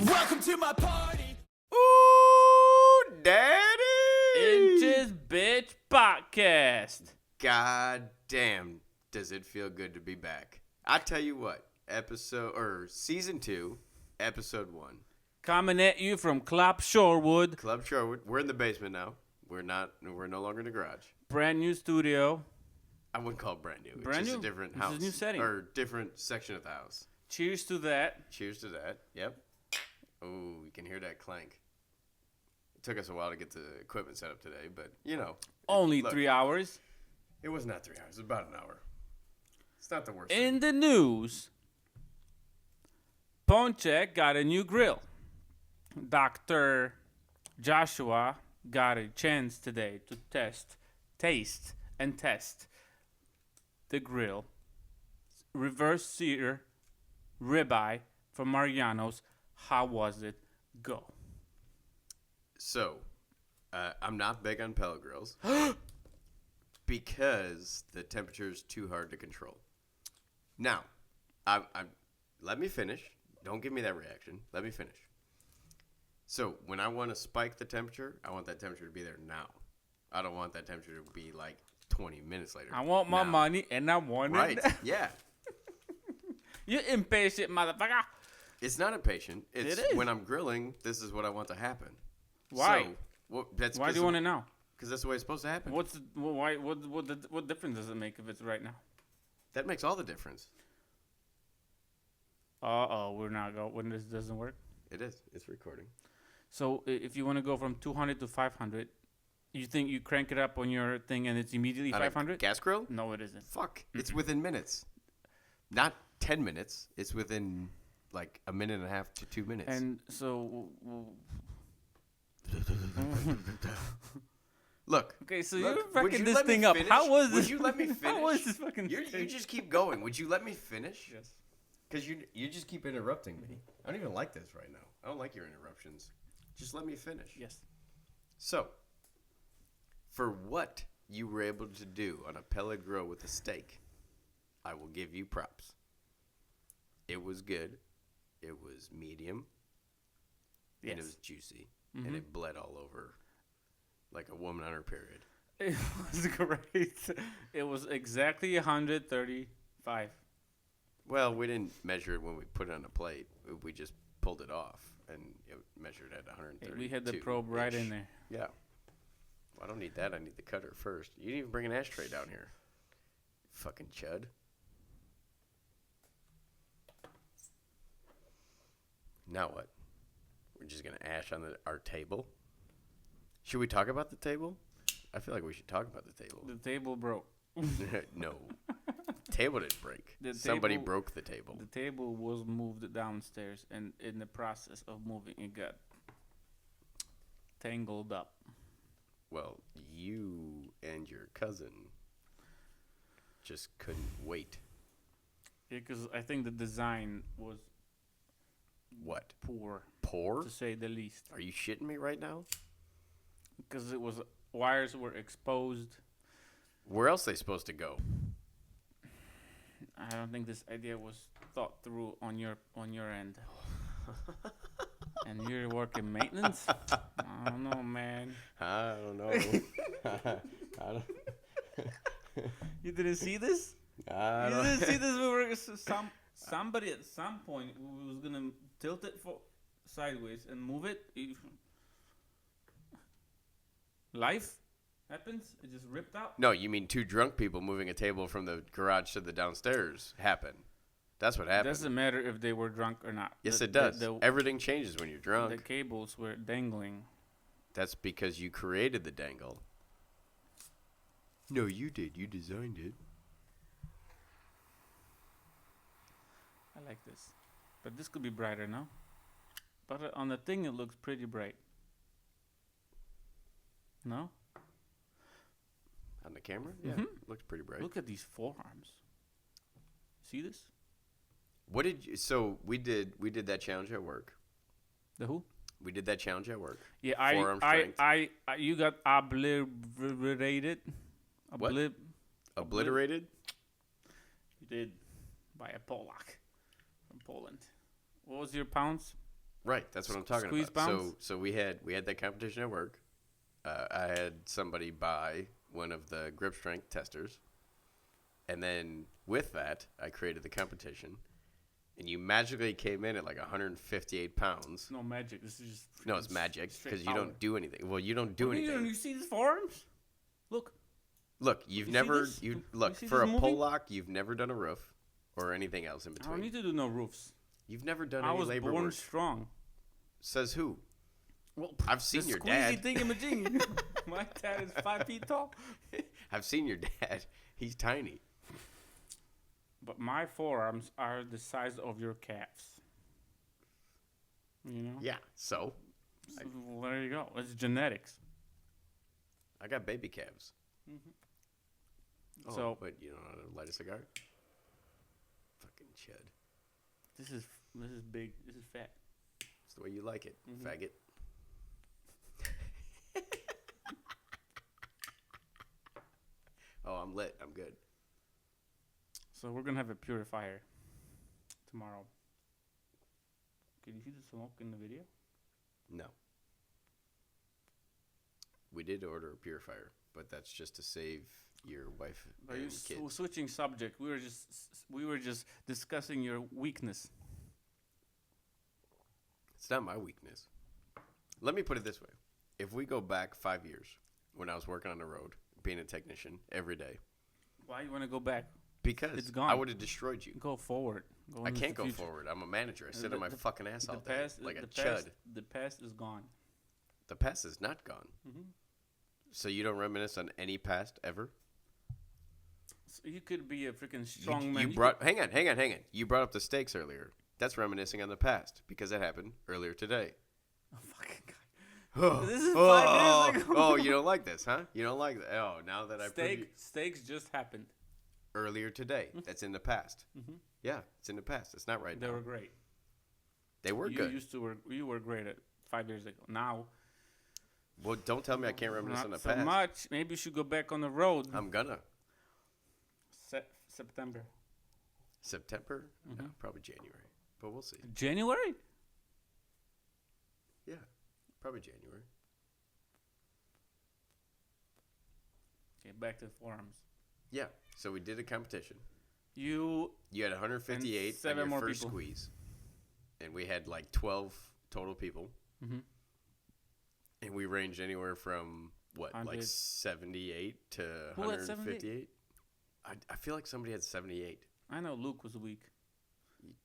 Welcome to my party. Ooh, daddy! Inches Bitch Podcast. God damn, does it feel good to be back. I tell you what, season 2, episode 1. Coming at you from Club Shorewood. Club Sherwood. We're in the basement now. We're no longer in the garage. Brand new studio. I wouldn't call it brand new. Brand it's just new? a different It's a house. new setting. Or different section of the house. Cheers to that. Cheers to that. Yep. Oh, you can hear that clank. It took us a while to get the equipment set up today, but, you know. Only look, 3 hours. It was not 3 hours. It was about an hour. It's not the worst In thing. the news, Ponchek got a new grill. Dr. Joshua got a chance today to taste the grill. Reverse sear ribeye from Mariano's. How was it? Go. So, I'm not big on pellet grills because the temperature is too hard to control. Now, let me finish. Don't give me that reaction. Let me finish. So, when I want to spike the temperature, I want that temperature to be there now. I don't want that temperature to be like 20 minutes later. I want my Now. money and I want Right, it. yeah. You impatient motherfucker. It's not impatient. It's It is. when I'm grilling, this is what I want to happen. Why? So, well, that's Why do you want it now? Because that's the way it's supposed to happen. What difference does it make if it's right now? That makes all the difference. We're not go when this doesn't work. It is. It's recording. So if you want to go from 200 to 500, you think you crank it up on your thing and it's immediately On a 500? gas grill? No, it isn't. Fuck. It's within minutes. Not 10 minutes. It's within like a minute and a half to 2 minutes. And so, Look. okay, so look, you're would fucking you this let me thing up. finish? How was Would this? you let me finish? How was this fucking You thing? just keep going. Would you let me finish? Yes. Because you just keep interrupting me. I don't even like this right now. I don't like your interruptions. Just let me finish. Yes. So, for what you were able to do on a pellet grill with a steak, I will give you props. It was good. It was medium. Yes. And it was juicy. And it bled all over like a woman on her period. It was great. It was exactly 135. Well, we didn't measure it when we put it on a plate. We just pulled it off and it measured at 130. We had the probe right in there. Yeah. Well, I don't need that. I need the cutter first. You didn't even bring an ashtray down here. Fucking chud. Now what? We're just going to ash on our table? Should we talk about the table? I feel like we should talk about the table. The table broke. No. Table didn't break. The Somebody table- broke the table. The table was moved downstairs, and in the process of moving, it got tangled up. Well, you and your cousin just couldn't wait. Because I think the design was What? poor, Poor? to say the least. Are you shitting me right now? Because it was wires were exposed. Where else are they supposed to go? I don't think this idea was thought through on your end. And you're working maintenance? I don't know, man. I don't know. I don't. You didn't see this? I You don't. didn't see this? We were somebody at some point was gonna tilt it sideways and move it. Life happens. It just ripped out. No, you mean two drunk people moving a table from the garage to the downstairs happened. That's what It happened. doesn't matter if they were drunk or not. Yes, The- it does. The, Everything changes when you're the drunk. cables were dangling. That's because you created the dangle. No, you did. You designed it. I like this, but this could be brighter, no? But on the thing, it looks pretty bright. No? On the camera? Yeah, Mhm. looks pretty bright. Look at these forearms. See this? What did you? So we did that challenge at work. The who? We did that challenge at work. Yeah, Forearm strength. I you got obliterated. What? Obliterated? You did by a Polak from Poland. What was your pounds? Right, that's what I'm talking Squeeze about. pounds? So we had that competition at work. I had somebody buy one of the grip strength testers, and then with that, I created the competition. And you magically came in at like 158 pounds. No magic. This is just. No, it's magic straight because you power. don't do anything. Well, you don't do What are you anything. doing? You see these forearms? Look. Look, you've You see never this? look see for this a moving? pull lock. You've never done a roof or anything else in I don't between. need to do no roofs. You've never done I any was labor born work. strong. Says who? Well, I've seen the your squeezy dad. thingamajiggy. My dad is 5 feet tall. I've seen your dad. He's tiny. But my forearms are the size of your calves. You know? Yeah. So So, well, there you go. It's genetics. I got baby calves. Oh, So- but you don't know how to light a cigar? Fucking chud. This is big. This is fat. It's the way you like it, faggot. Oh, I'm lit. I'm good. So we're gonna have a purifier tomorrow. Can you see the smoke in the video? No. We did order a purifier, but that's just to save your wife Are you and kids. switching subject? We were just discussing your weakness. It's not my weakness. Let me put it this way. If we go back 5 years, when I was working on the road, being a technician every day, Why you want to go back? because It's gone. I would have destroyed you. Go forward. Go I into can't the go future. forward. I'm a manager. I sit The- on my the- fucking ass all day like a the chud. past, the past is gone. The past is not gone. Mhm. So you don't reminisce on any past ever? So you could be a freaking You, strong man. you brought hang on. You brought up the steaks earlier. That's reminiscing on the past because it happened earlier today. Oh, fucking God. Oh, This is 5 years ago. oh, you don't like this, huh? You don't like that. Oh, now that I prove you Steaks just happened. earlier today. That's in the past. Mhm. Yeah, it's in the past. It's not right They now. were great. They were you good. used to work. You were great at 5 years ago. Now, Well, don't tell me I can't reminisce not on the so past. much. Maybe you should go back on the road. I'm gonna. September. September? No, Mm-hmm. probably January. But we'll see. January. Yeah, probably January. Okay, back to the forums. Yeah. So we did a competition. You You had 158 And 7 on your more first people. squeeze, and we had like 12 total people, Mhm. and we ranged anywhere from what, like 100. 78 to Who had 158. I feel like somebody had 78. I know Luke was weak,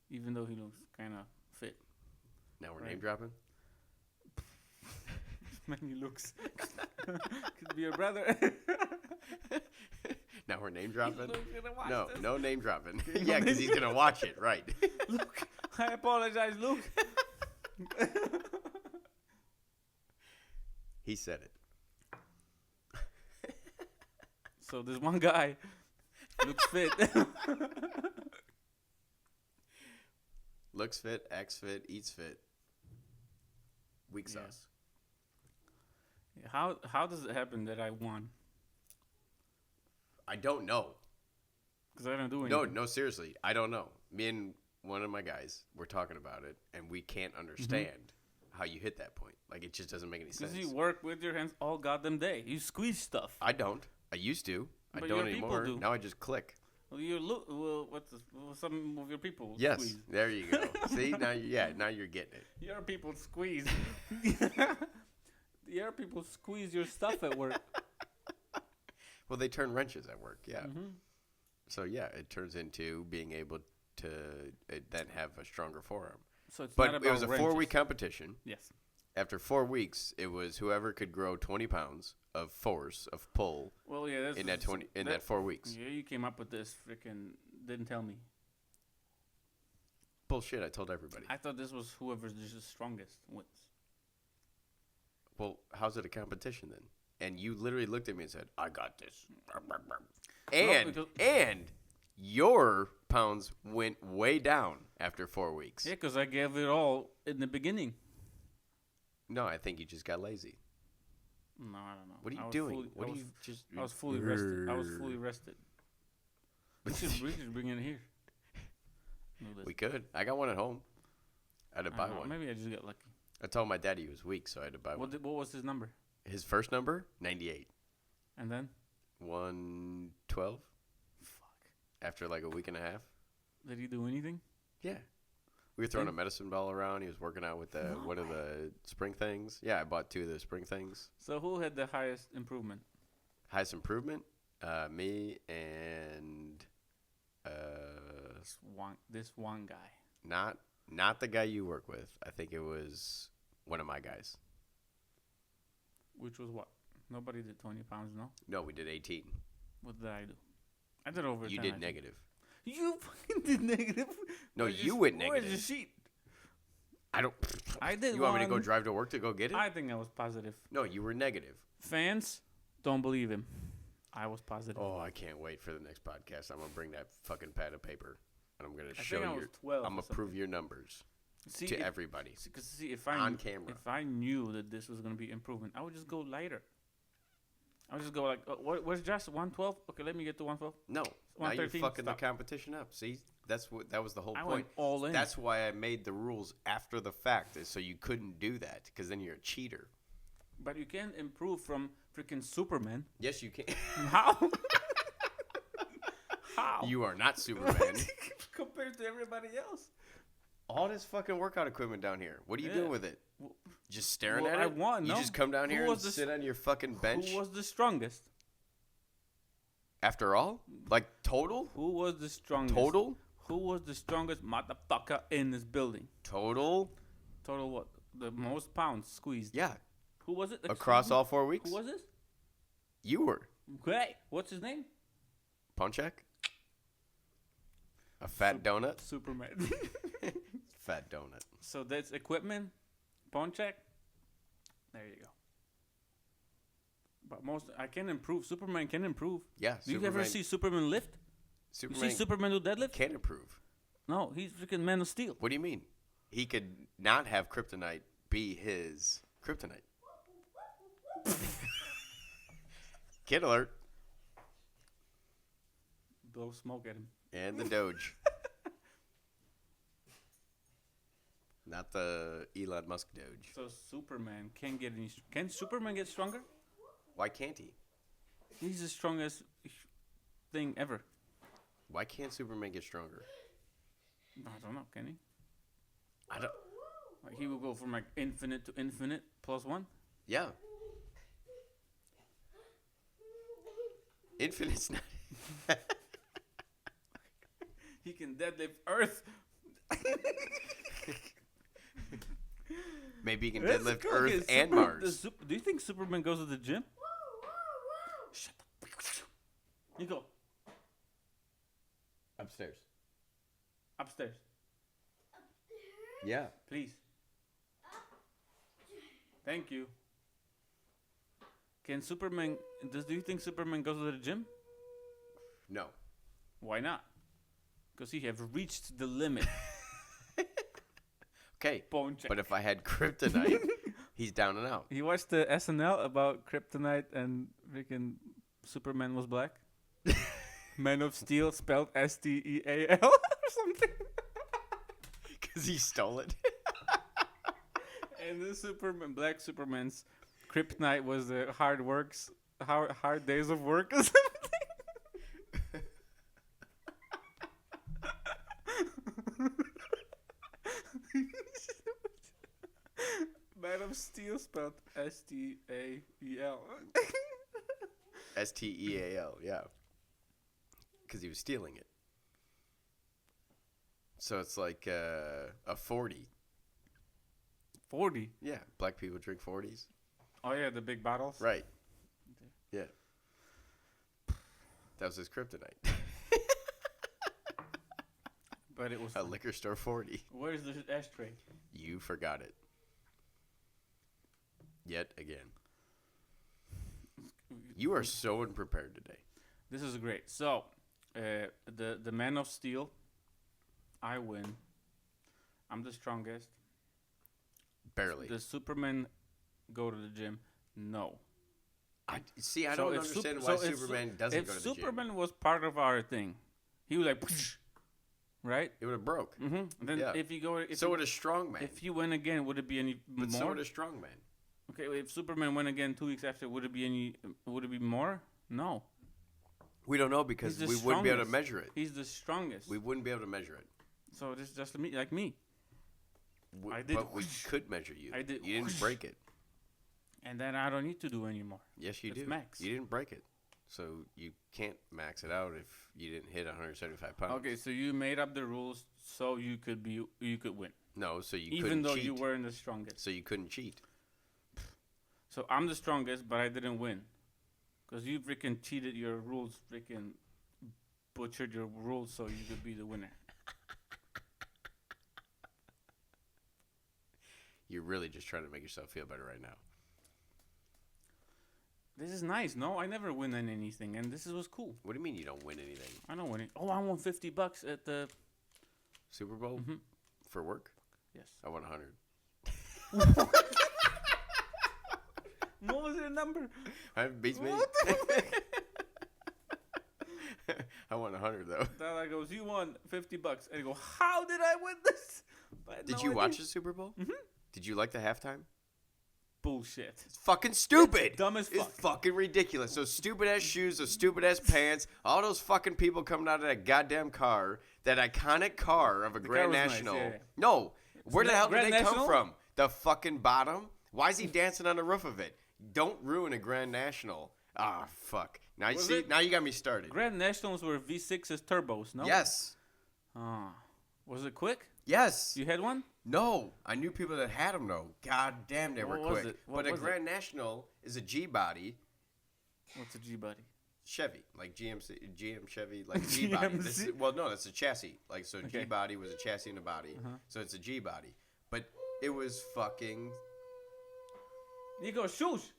even though he looks kind of fit. Now we're Right. name dropping. Man, he looks could be your brother. Now we're name dropping. Luke's gonna watch No, this. no name dropping. Okay, Yeah, no because name- he's gonna watch it, right? Luke, I apologize, Luke. He said it. So this one guy looks fit. Looks fit, acts fit, eats fit. Weak Yeah. sauce. How does it happen that I won? I don't know. Because I don't do No, anything. no, seriously, I don't know. Me and one of my guys were talking about it, and we can't understand how you hit that point. Like, it just doesn't make any sense. Because you work with your hands all goddamn day. You squeeze stuff. I don't. I used to. I But don't your people anymore. do. Now I just click. Well, you look. Well, some of your people Yes, squeeze. there you go. See, now now you're getting it. Your people squeeze. Your people squeeze your stuff at work. Well, they turn wrenches at work, yeah. Mhm. So yeah, it turns into being able to then have a stronger forearm. So it's But not about it was a wrenches. 4-week competition. Yes. After 4 weeks, it was whoever could grow 20 pounds of force of pull Well, yeah. That's, in that 4 weeks. Yeah, you came up with this. Freaking didn't tell me. Bullshit! I told everybody. I thought this was whoever's just the strongest wins. Well, how's it a competition then? And you literally looked at me and said, "I got this." because- And your pounds went way down after 4 weeks. Yeah, because I gave it all in the beginning. No, I think you just got lazy. No, I don't know. What are I you was doing? fully- What I are was- you just? I was fully rested. I was fully rested. We should bring it here. Do this. We could. I got one at home. I had to I buy don't know, one. maybe I just got lucky. I told my daddy he was weak, so I had to buy one. What was his number? His first number, 98. And then 112 fuck. after like a week and a half. Did he do anything? Yeah. We were throwing a Then- medicine ball around. He was working out with No one of the spring things. Yeah, I bought 2 of the spring things. So who had the highest improvement? Highest improvement, me and This one guy. not the guy you work with. I think it was one of my guys. Which was what? Nobody did 20 pounds, no? No, we did 18. What did I do? I did over 10. You I did think. negative. You fucking did negative. No, Where's you your- went Where's negative. your sheet? I don't. I did You want me to go one- drive to work to go get it? I think I was positive. No, you were negative. Fans, don't believe him. I was positive. Oh, I can't wait for the next podcast. I'm gonna bring that fucking pad of paper, and I'm gonna I show think I you. was 12. I'm gonna prove your numbers See, to everybody Because if I on camera. if I knew that this was gonna be improvement, I would just go lighter. I would just go like, what's just 112? Okay, let me get to 112. No, now you're 113, fucking stop. the competition up. See, that was the whole I point. went all in. That's why I made the rules after the fact, is so you couldn't do that, because then you're a cheater. But you can't improve from freaking Superman. Yes, you can. How? How? You are not Superman. Compared to everybody else. All this fucking workout equipment down here. What are you Yeah. doing with it? W- Just staring Well, at I it? won, You no? just come down Who here and was the sit on your fucking bench? Who was the strongest? After all? Like, total? Who was the strongest? Total? Who was the strongest motherfucker in this building? Total? Total what? The most pounds squeezed. Yeah. Who was it? Across Excuse me? all 4 weeks? Who was this? You were. Okay. What's his name? Ponchak? A fat donut? Superman. Fat donut. So that's equipment. Pawn check. There you go. But I can improve. Superman can improve. Yeah, Do you ever see Superman lift? Superman You see Superman do deadlift? can improve. No, he's freaking Man of Steel. What do you mean? He could not have kryptonite be his kryptonite. Kid alert. Blow smoke at him. And the Doge. Not the Elon Musk Doge. So Superman can get any. Can Superman get stronger? Why can't he? He's the strongest thing ever. Why can't Superman get stronger? I don't know. Can he? I don't. Like he will go from like infinite to infinite plus one. Yeah. Infinite's not. He can deadlift Earth. Maybe he can Let's deadlift go Earth get and Super- Mars. Do you think Superman goes to the gym? Shut up. You go Upstairs. upstairs, Yeah. please. Thank you. Can Superman? Do you think Superman goes to the gym? No. Why not? Because he have reached the limit. Okay. Bone check. But if I had kryptonite, he's down and out. You watched the SNL about Kryptonite and freaking Superman was black? Man of Steel spelled Steal or something. Because he stole it. And the Black Superman's Kryptonite was the hard days of work or something. Man of Steel spelled Steal. Steal, yeah. Because he was stealing it. So it's like a 40. 40. Yeah, black people drink 40s. Oh yeah, the big bottles. Right. Yeah. That was his kryptonite. But it was. A liquor store 40. Where's the ashtray? You forgot it. Yet again. You are so unprepared today. This is great. So, the Man of Steel, I win. I'm the strongest. Barely. The Superman go to the gym? No. I So don't if understand Sup- why so if Su- Superman doesn't if go to the gym. Superman was part of our thing, he was like, right? It would have broke. Mm-hmm. Then Yeah. if you go, So would a strong man. if you win again, would it be any But so more? would a strong man. Okay, if Superman went again 2 weeks after, would it be any? Would it be more? No. We don't know because He's the we wouldn't be able to strongest. measure it. He's the strongest. We wouldn't be able to measure it. So this is just me, like me. I did But we whoosh. could measure you. I did You didn't whoosh. break it. And then I don't need to do anymore. Yes, you It's do. max. You didn't break it. So you can't max it out if you didn't hit 175 pounds. Okay, so you made up the rules so you could win, No, so you even couldn't though cheat. you weren't the strongest. So you couldn't cheat. So I'm the strongest, but I didn't win, because you freaking cheated your rules, freaking butchered your rules so you could be the winner. You're really just trying to make yourself feel better right now. This is nice. No, I never win in anything, and this was cool. What do you mean you don't win anything? I don't win it. Oh, I won $50 at the. Super Bowl? Mhm. For work? Yes. I won 100. What was your number? Beats me. What the I won 100 though. Dada goes, you won $50, and I go, how did I win this? I had Did no you watch idea. the Super Bowl? Mhm. Did you like the halftime? Bullshit. It's fucking stupid. It's dumb as It's fuck. fucking ridiculous. Those stupid ass shoes, those stupid ass pants, all those fucking people coming out of that goddamn car, that iconic car of a car Grand was nice, National. yeah. No, where the not hell did Grand they come National? from? The fucking bottom? Why is he dancing on the roof of it? Don't ruin a Grand National. Ah, fuck. Now you Was see. it- Now you got me started. Grand Nationals were V6's turbos, no? Yes. Ah. Was it quick? Yes. You had one? No, I knew people that had them though. God damn, they were What was quick. it? What But a was it? Grand National is a G body What's a G buddy? Chevy, like GM Chevy, like G body. GMC? Well, no, that's a chassis. Like so, Okay. G body was a chassis and a body, Uh-huh. so it's a G body. But it was fucking. You go shoes.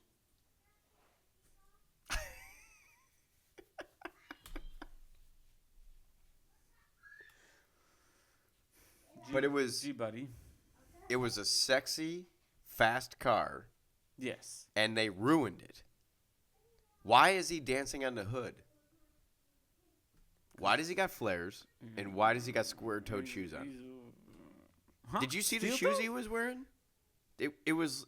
But it was G buddy. it was a sexy, fast car, Yes. and they ruined it. Why is he dancing on the hood? Why does he got flares? And why does he got square-toed shoes on? Huh? Did you see the Steel shoes toe? he was wearing? It was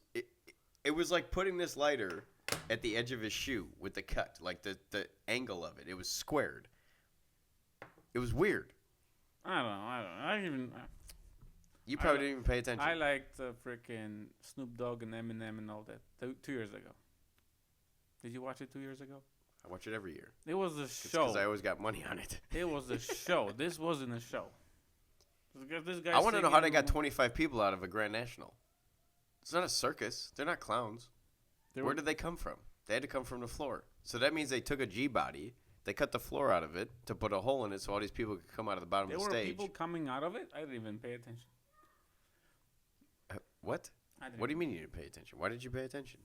like putting this lighter at the edge of his shoe with the cut, like the angle of it. It was squared. It was weird. I don't know. You probably didn't even pay attention. I liked freaking Snoop Dogg and Eminem and all that 2 years ago. Did you watch it 2 years ago? I watch it every year. It was a Because show. I always got money on it. It was a show. This wasn't a show. This guy I want to know how they got singing- 25 people out of a Grand National. It's not a circus. They're not clowns. They Where were- did they come from? They had to come from the floor. So that means they took a G body, they cut the floor out of it to put a hole in it so all these people could come out of the bottom There of were the stage. people coming out of it. I didn't even pay attention. What? I didn't. What do you mean you didn't pay attention? Why did you pay attention?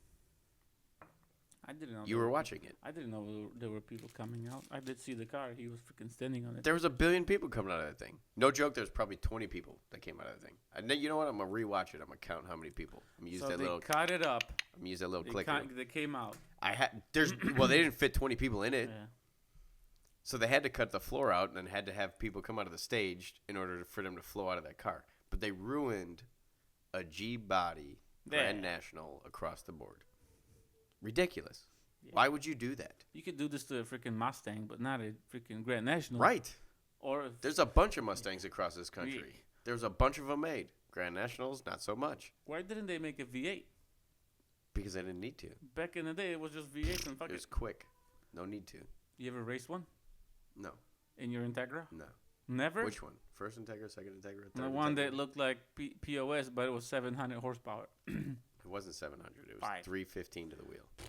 I didn't know. You there were watching it. I didn't know there were people coming out. I did see the car. He was freaking standing on it. There was a billion people coming out of that thing. No joke, there's probably 20 people that came out of the thing. And then, you know what? I'm going to rewatch it. I'm going to count how many people. I'm going to use So that they little cut it up. I'm gonna use that little They, clicker. they came out. I had there's well, they didn't fit 20 people in it. Yeah. So they had to cut the floor out and then had to have people come out of the stage in order for them to flow out of that car. But they ruined a G body Grand Yeah. National across the board. Ridiculous. Yeah. Why would you do that? You could do this to a freaking Mustang, but not a freaking Grand National. Right. Or if There's a bunch of Mustangs across this country. Yeah. There's a bunch of them made. Grand Nationals, not so much. why didn't they make a V8? Because they didn't need to. Back in the day, it was just V8 and fuck It it. was quick. No need to. You ever raced one No. in your Integra? No. Never. Which one? First Integra, second Integra, third The one Integra? that looked like POS, but it was 700 horsepower. It wasn't 700. It was Five. 315 to the wheel. So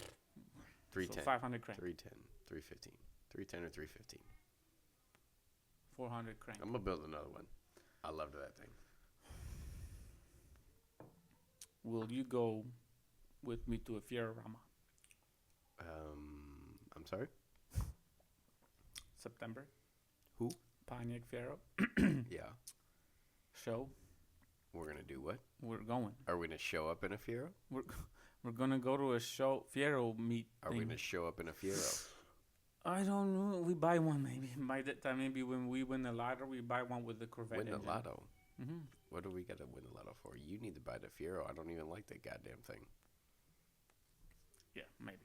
310. 500 crank. 310. 315. 310 or 315. 400 crank. I'm going to build another one. I loved that thing. Will you go with me to a Fiorama I'm sorry? September? Who? Pontiac Fiero Yeah. show. We're going to do what? We're going. Are we going to show up in a Fiero? We're gonna go to a show Fiero meet. Are we thing. going to show up in a Fiero? I don't know. We buy one maybe. By that time, maybe when we win the lotto, we buy one with the Corvette Win the engine. lotto. Mm-hmm. What do we got to win the lotto for? You need to buy the Fiero. I don't even like that goddamn thing. Yeah, maybe.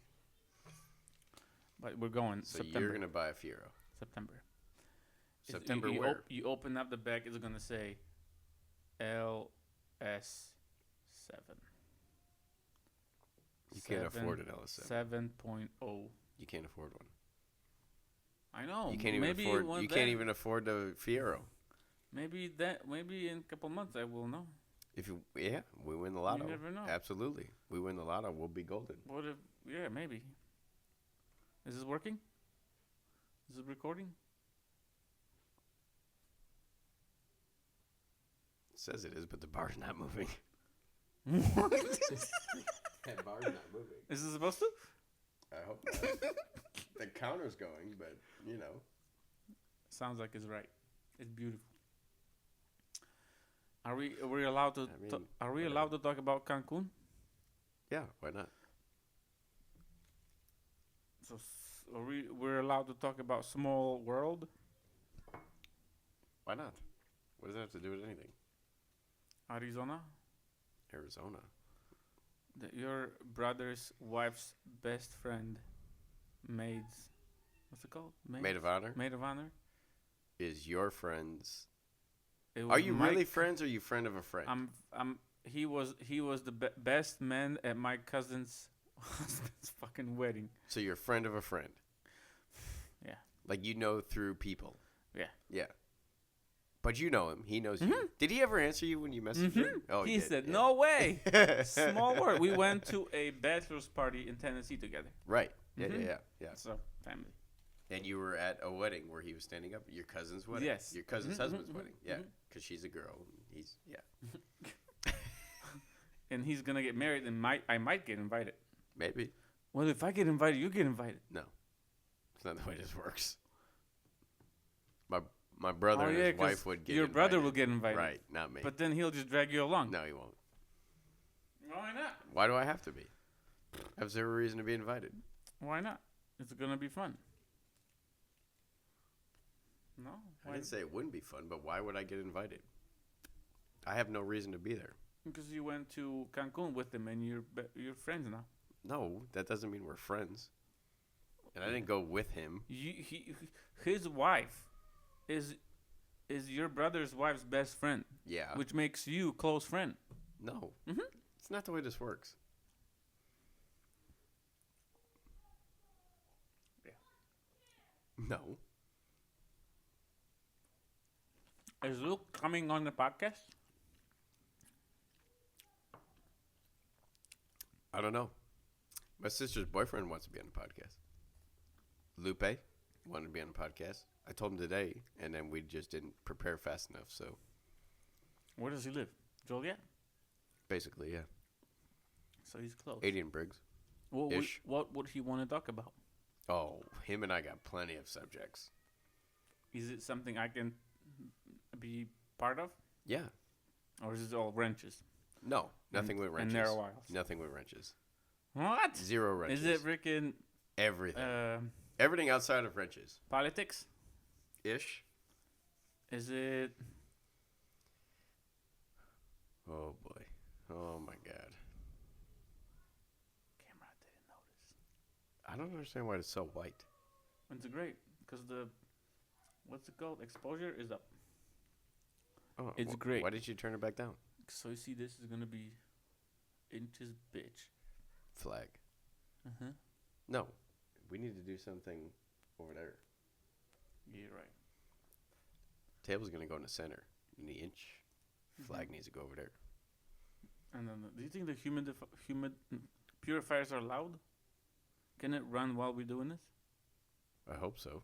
But we're going So September. you're gonna buy a Fiero. September. September you, where? you open up the back. It's gonna say LS7. You can't afford an LS7. 7.0. You can't afford one. I know. You can't even maybe afford. one You day- can't even afford the Fiero. Maybe in a couple months I will know. If you, yeah, we win the lotto. never know. Absolutely, we win the lotto. We'll be golden. What if? Yeah, maybe. Is this working? Is it recording? It says it is, but the bar's not moving. What? That bar's not moving. Is this supposed to? I hope not. The counter's going, but you know. Sounds like it's right. It's beautiful. Are we allowed to? I mean, Are we whatever. allowed to talk about Cancun? Yeah, why not? So we're allowed to talk about Small World? Why not? What does that have to do with anything? Arizona? Arizona. Your brother's wife's best friend, maids. What's it called? Maid of honor Maid of honor. is your friend's. It Are was you my really friends or are you friend of a friend? He was the best man at my cousin's husband's fucking wedding. So you're a friend of a friend. Yeah. Like you know through people. Yeah. Yeah. But you know him. He knows you. Mhm. Did he ever answer you when you messaged him? Oh, he did, said, yeah. "No way." Small world. We went to a bachelor's party in Tennessee together. Right. Yeah, Mhm. yeah. So family. And you were at a wedding where he was standing up. Your cousin's wedding. Yes. Your cousin's Mhm, husband's mhm, wedding. mhm, Yeah. mhm. Because she's a girl. He's, yeah. And he's gonna get married, and I might get invited. Maybe. Well, if I get invited, you get invited. No. It's not the way this works. My brother Oh, and yeah, his 'cause wife would get your invited. brother will get invited. Right. Not me. But then he'll just drag you along. No, he won't. Why not? Why do I have to be? I have zero reason to be invited. Why not? It's gonna be fun. No. I Why? didn't say it wouldn't be fun, but why would I get invited? I have no reason to be there. Because you went to Cancun with him, and you're friends now. No, that doesn't mean we're friends. And I didn't go with him. His wife is your brother's wife's best friend, Yeah. which makes you close friend. No. Mhm. It's not the way this works. Yeah. No. Is Luke coming on the podcast? I don't know. My sister's boyfriend wants to be on the podcast. Lupe wanted to be on the podcast. I told him today, and then we just didn't prepare fast enough. So Where does he live? Joliet. basically, yeah. So he's close. Adian Briggs. What would he want to talk about? Oh, him and I got plenty of subjects. Is it something I can be part of, Yeah. or is it all wrenches? No, nothing with And wrenches. narrow aisles. Nothing with wrenches. What? Zero wrenches. Is it freaking Everything. Everything outside of wrenches. politics? Ish. Is it Oh, boy. Oh, my God. camera? I didn't notice. I don't understand why it's so white. It's great because the what's it called? Exposure is up. Oh, It's great. Why did you turn it back down? So you see, this is gonna be inches, bitch. Flag. Uh-huh. No. We need to do something over there. Yeah, right. Table's going to go in the center. In the inch. Flag needs to go over there. And then, do you think the humid purifiers are loud? Can it run while we're doing this? I hope so.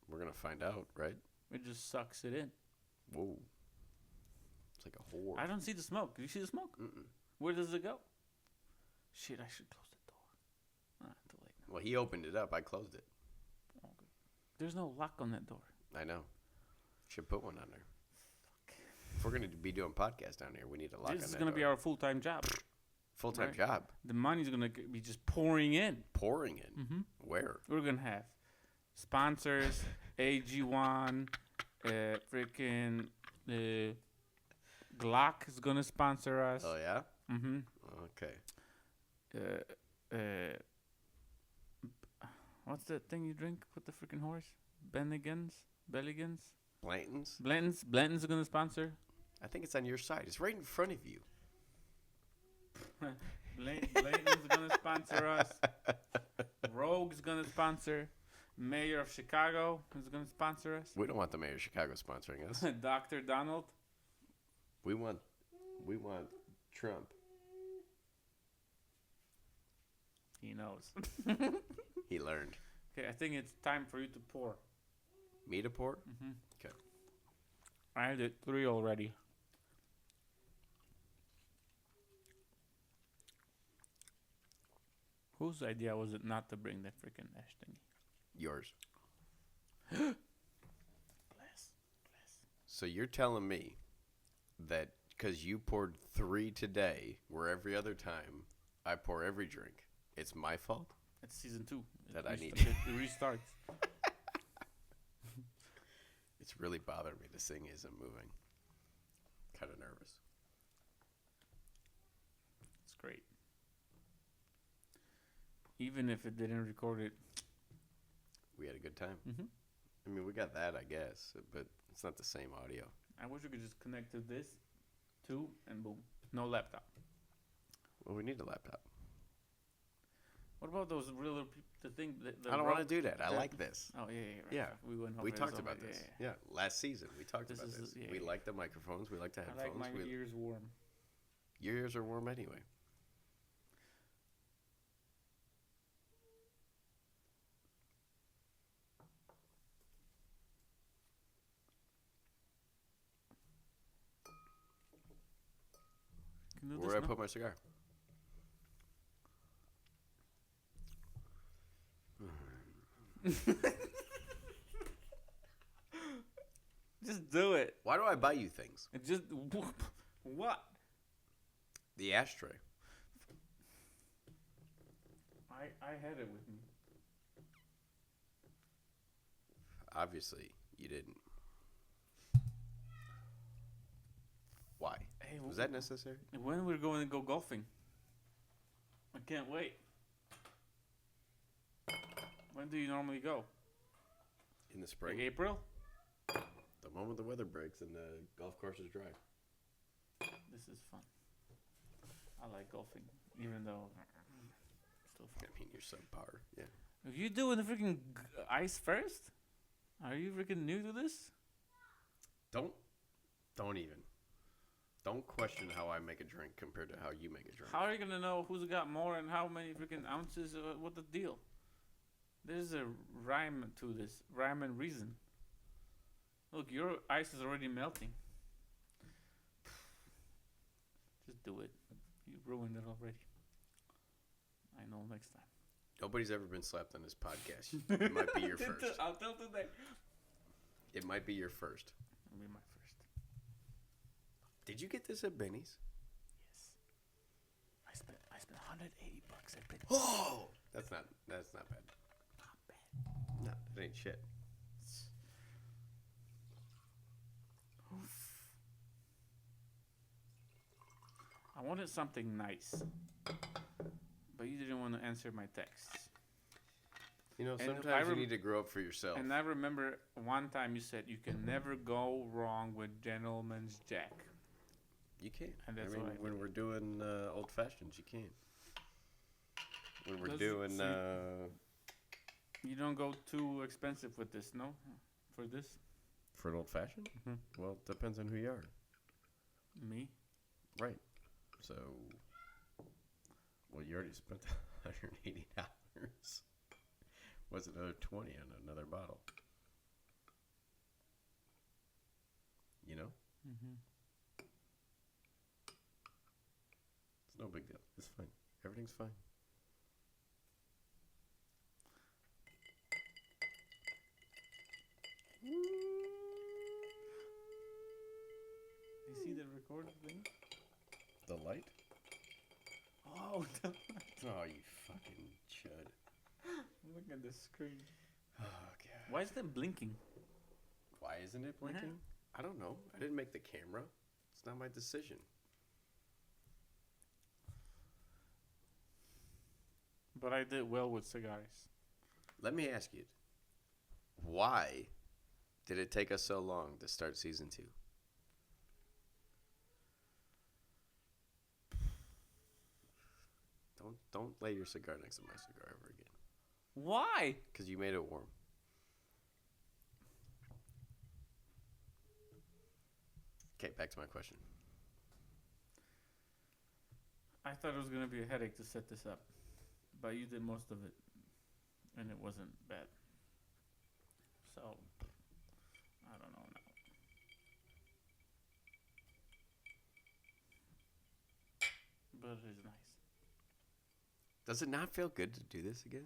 We're going to find out, right? It just sucks it in. Whoa. It's like a whore. I don't see the smoke. Do you see the smoke? Mm-mm. Where does it go? Shit, I should close the door. Too late now. Well, he opened it up. I closed it. Okay. There's no lock on that door. I know. Should put one on there. If we're going to be doing podcasts down here, we need a lock on This is that gonna be door. our full-time job. Full-time Right. job. The money's gonna be just pouring in. Pouring in. Mm-hmm. Where? We're gonna have sponsors, AG1, freaking Glock is gonna sponsor us. Oh, yeah? Mm-hmm. Okay. What's that thing you drink with the freaking horse? Belligans? Blanton's? Blanton's gonna sponsor. I think it's on your side. It's right in front of you. Blanton's gonna sponsor us. Rogue's gonna sponsor. Mayor of Chicago is gonna sponsor us. We don't want the mayor of Chicago sponsoring us. Dr. Donald. We want Trump. He knows. He learned. Okay, I think it's time for you to pour. Me to pour? Mm-hmm. 'Kay. I did 3 already. Whose idea was it not to bring that freaking ash thingy? Yours. Bless. So you're telling me that because you poured 3 today, where every other time I pour every drink, it's my fault? It's season 2. That I need. It restarts. It's really bothering me. This thing isn't moving. Kind of nervous. It's great. Even if it didn't record it. We had a good time. Mm-hmm. I mean, we got that, I guess, but it's not the same audio. I wish we could just connect to this, too, and boom. No laptop. Well, we need a laptop. What about those real the thing? The I don't want to rope do that. I that- like this. Oh yeah, right. Yeah. We went over We this talked about already, this. yeah. Yeah, last season we talked This about is- this. yeah, We yeah. like the microphones. We like the I headphones. like my ears warm. Your ears are warm anyway. Can you do Where do I this put my cigar? now? Just do it. Why do I buy you things? It just what? The ashtray. I had it with me. Obviously, you didn't. Why? Hey, Was that necessary? when we're going to go golfing? I can't wait. When do you normally go? In the Like spring? April? The moment the weather breaks and the golf course is dry. This is fun. I like golfing, even though still I fun. mean, you're subpar. Yeah. Are you doing the freaking ice first? Are you freaking new to this? Don't even. Don't question how I make a drink compared to how you make a drink. How are you gonna know who's got more and how many freaking ounces? What the deal? There's a rhyme to this. Rhyme and reason. Look, your ice is already melting. Just do it. You ruined it already. I know next time. Nobody's ever been slapped on this podcast. It might be your first. I'll tell today. It might be your first. It'll be my first. Did you get this at Benny's? Yes. I spent $180 at Benny's. Oh, that's not bad. Not bad. No, it ain't shit. I wanted something nice, but you didn't want to answer my texts. You know, And sometimes I you rem- need to grow up for yourself. And I remember one time you said you can never go wrong with Gentleman's Jack. You can't. And that's I mean, what I when did. we're doing old fashions, you can't. When we're Does- doing, see- You don't go too expensive with this, no? For this? for an old fashioned? Mhm. Well, it depends on who you are. Me? Right. So, well, you already spent $180. What's another 20 on another bottle? You know? Mm-hmm. It's no big deal. It's fine. Everything's fine. You see the record thing? The light? No. Don't. Oh, you fucking chud. Look at the screen. Oh, God. Why is that blinking? Why isn't it blinking? I don't know. I didn't make the camera. It's not my decision. But I did well with cigars. Let me ask you, why did it take us so long to start season 2? Don't lay your cigar next to my cigar ever again. Why? Because you made it warm. Okay, back to my question. I thought it was gonna be a headache to set this up, but you did most of it, and it wasn't bad. So I don't know now. But it is nice. Does it not feel good to do this again?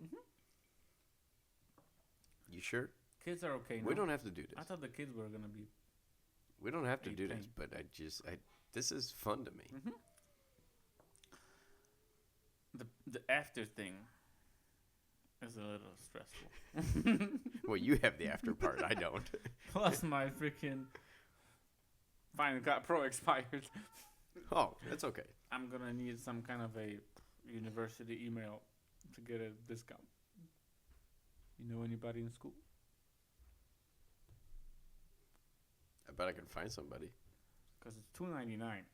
You sure? Kids are okay now. We don't have to do this. I thought the kids were gonna be. We don't have to do this, 18. but this is fun to me. The after thing is a little stressful. Well, you have the after part. I don't. Plus my freaking Final Cut Pro expired. Oh, that's okay. I'm gonna need some kind of a university email to get a discount. You know anybody in school? I bet I can find somebody. Because it's $2.99.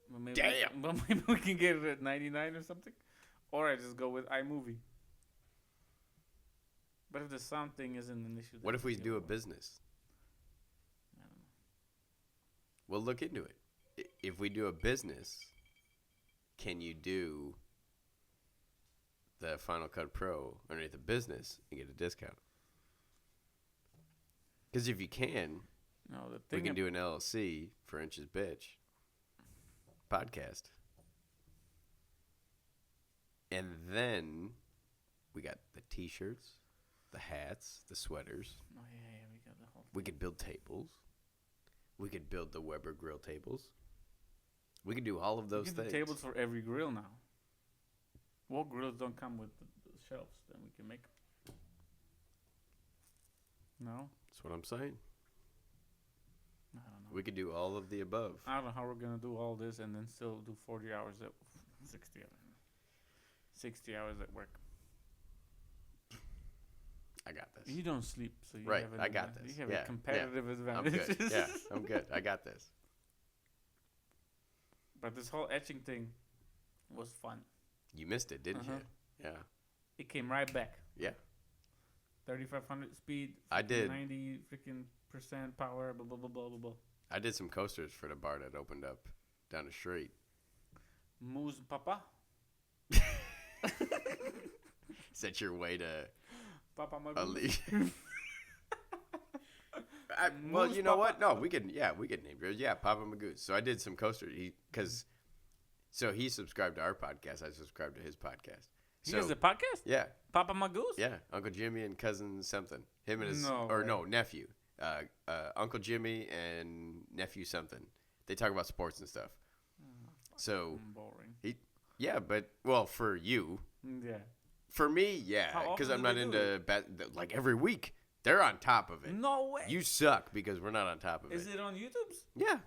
Well, maybe Damn. Well, maybe we can get it at 99 or something, or I just go with iMovie. But if the sound thing isn't an issue, What then if we deal do a with it. business? I don't know. We'll look into it. If we do a business, can you do the Final Cut Pro underneath the business and get a discount? Because if you can, No, the we thing. can do an LLC for Inches Bitch podcast. And then we got the t-shirts, the hats, the sweaters. Oh yeah, we got the whole. We could build tables. We could build the Weber grill tables. We could do all of those We things. can do tables for every grill now. What grills don't come with the shelves? Then we can make 'em. No, That's what I'm saying. I don't know. We could do all of the above. I don't know how we're gonna do all this and then still do 40 hours at 60 hours at work. I got this. You don't sleep, so you Right, have an I got advan- this. You have Yeah, a competitive I'm advantage. good. Yeah, I'm good. I got this. But this whole etching thing was fun. You missed it, didn't Uh-huh. you? Yeah. It came right back. Yeah. 3,500 speed. I did. 90 freaking percent power. Blah blah blah blah blah blah. I did some coasters for the bar that opened up down the street. Moose Papa. Is that your way to Papa my unleash? Well, Moose you know Papa. what? No, we could name yours. Yeah, Papa Magoo's. So I did some coasters. So he subscribed to our podcast. I subscribed to his podcast. He So has a podcast? yeah, Papa Magoose? yeah. Uncle Jimmy and cousin something. Him and his No way. nephew. Uncle Jimmy and nephew something. They talk about sports and stuff. So Boring. yeah, but well, for you, Yeah. for me, yeah, How because often I'm do not they do into like every week. They're on top of it. No way. You suck because we're not on top of Is it. it on YouTube's? Yeah,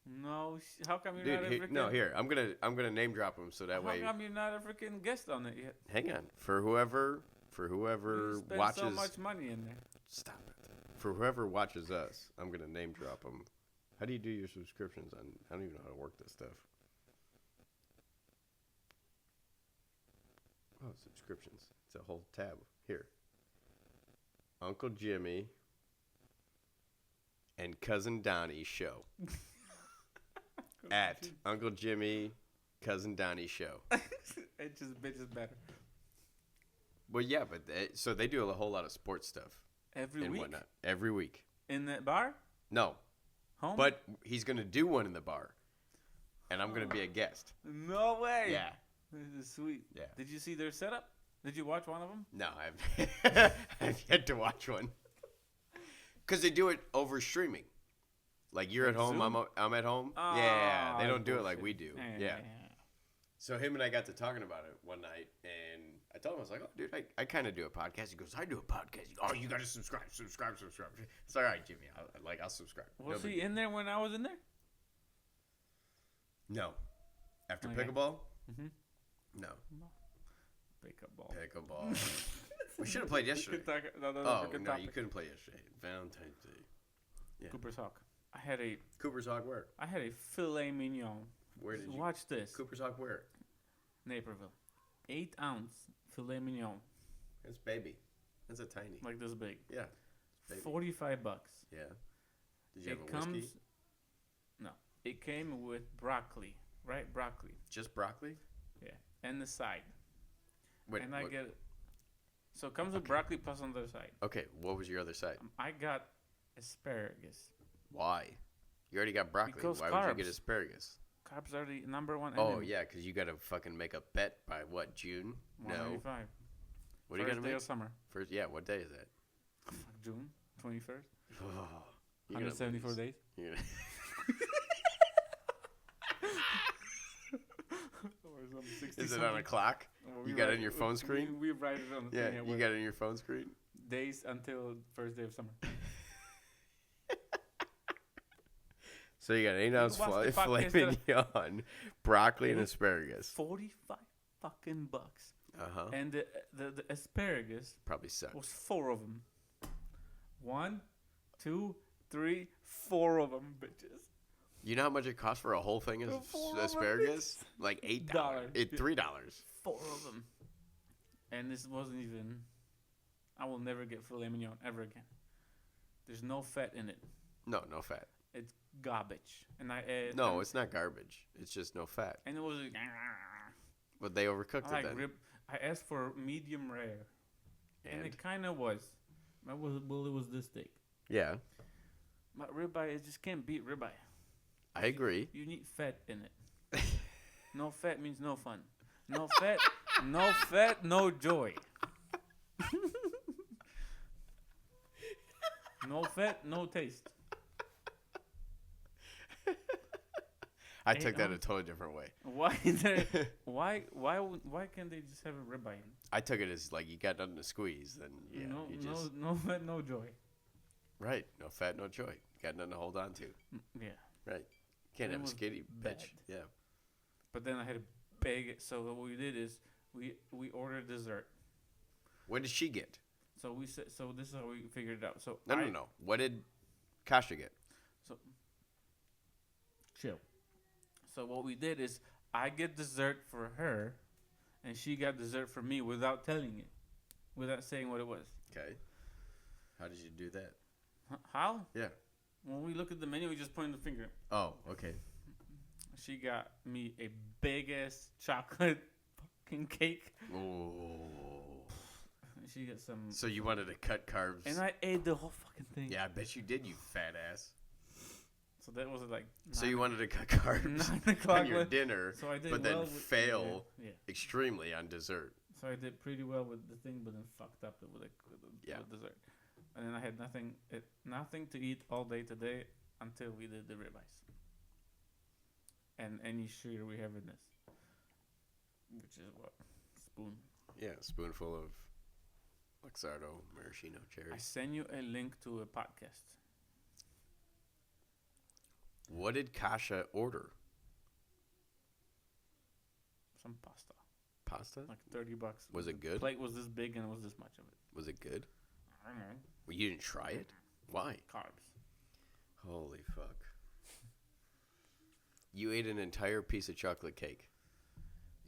No. How come you're dude. not a freaking? No, here I'm gonna name drop them so that How way. come you're not a freaking guest on it yet? Hang on, for whoever You spend watches. so much money in there. Stop it. For whoever watches us, I'm gonna name drop them. How do you do your subscriptions on? I don't even know how to work this stuff. Oh, subscriptions. It's a whole tab here. Uncle Jimmy and Cousin Donnie show. At Uncle Jimmy, Cousin Donnie show. It just bitches better. Well, yeah, but so they do a whole lot of sports stuff Every and week whatnot every week. in that bar, No, home. but he's gonna do one in the bar, and I'm gonna be a guest. No way. Yeah, This is sweet. yeah. Did you see their setup? Did you watch one of them? No, I've yet to watch one. Because they do it over streaming. Like you're at Like home, Zoom? I'm at home. Oh, yeah, they don't do it like bullshit. we do. Yeah, Yeah. So him and I got to talking about it one night, and I told him, I was like, oh, dude, I kind of do a podcast. He goes, I do a podcast. Oh, you got to subscribe. It's all right, Jimmy. I'll subscribe. Was No big he in there when I was in there? No. After Okay. pickleball? Mhm. No. Pick up ball. Pickleball. We should have played yesterday. Oh, Good no, topic. you couldn't play yesterday. Valentine's Day. Yeah. Cooper's Hawk. I had a Cooper's Hawk where? filet mignon. Where did you? Watch this. Cooper's Hawk where? Naperville. 8-ounce filet mignon, That's baby. That's a tiny. like this big. Yeah. Baby. $45. Yeah. Did you have It a whiskey? comes. No, it came with broccoli, right? Broccoli. Just broccoli? Yeah, and the side. Wait, and I what- get. So it comes with broccoli plus on the other side. Okay, what was your other side? I got asparagus. Why? You already got broccoli. Because Why would you get carbs. asparagus? Carbs are the number one Oh, enemy. yeah, because you got to fucking make a bet by what, June? No. 195. What are you First going to day make? of summer. First, yeah, what day is that? June 21st. Oh, you're gonna 174 lose. days. You're gonna- Or some 60 Is it on a something. clock? Well, You we got it write- on your phone screen? We write it on the Yeah, thing. you got it on your phone screen? Days until first day of summer. So you got an 8-ounce watch the filet podcast mignon, broccoli, and asparagus. 45 fucking bucks. Uh-huh. And the asparagus Probably sucks. was 4 of them. 1, 2, 3, 4 of them, bitches. You know how much it costs for a whole thing of For 4 of 'em, asparagus? Like $8. $8. $3. 4 of them. And this wasn't even. I will never get filet mignon ever again. There's no fat in it. No fat. It's garbage. And I ate. No, it's not garbage. It's just no fat. And it was. Like, But they overcooked I it like then. rib. I asked for medium rare, and And it kind of was. It was this thick. yeah, But ribeye, it just can't beat ribeye. I agree. You need fat in it. No fat means no fun. No fat, no joy. No fat, no taste. I Hey, took that a totally different way. Why is there? Why can't they just have a ribeye in? I took it as like you got nothing to squeeze, then yeah, no, you just no fat, no joy. right. No fat, no joy. Got nothing to hold on to. Yeah. Right. Can't And it have a was skinny bad. bitch. Yeah. But then I had a big. So what we did is we ordered dessert. What did she get? So we said. So this is how we figured it out. So No. What did Kasha get? So chill. So what we did is I get dessert for her, and she got dessert for me without telling it, without saying what it was. Okay. How did you do that? How? Yeah. When we look at the menu, we just point the finger. Oh, okay. She got me a big ass chocolate fucking cake. Oh. She got some, So you wanted to cut carbs? and I ate the whole fucking thing. Yeah, I bet you did, you fat ass. So that was like. So you wanted to cut carbs 9 o'clock. on your dinner, So I did but then well with, fail Yeah. extremely on dessert. So I did pretty well with the thing, but then fucked up with the Yeah. with dessert. And then I had nothing to eat all day today until we did the ribeyes. And any sugar we have in this, which is what spoon. Yeah, a spoonful of Luxardo maraschino I cherries. send you a link to a podcast. What did Kasha order? Some pasta, Pasta? like $30. Was it good? Plate was this big and it was this much of it. Was it good? I don't know. Well, you didn't try it? Why? Carbs. Holy fuck. You ate an entire piece of chocolate cake.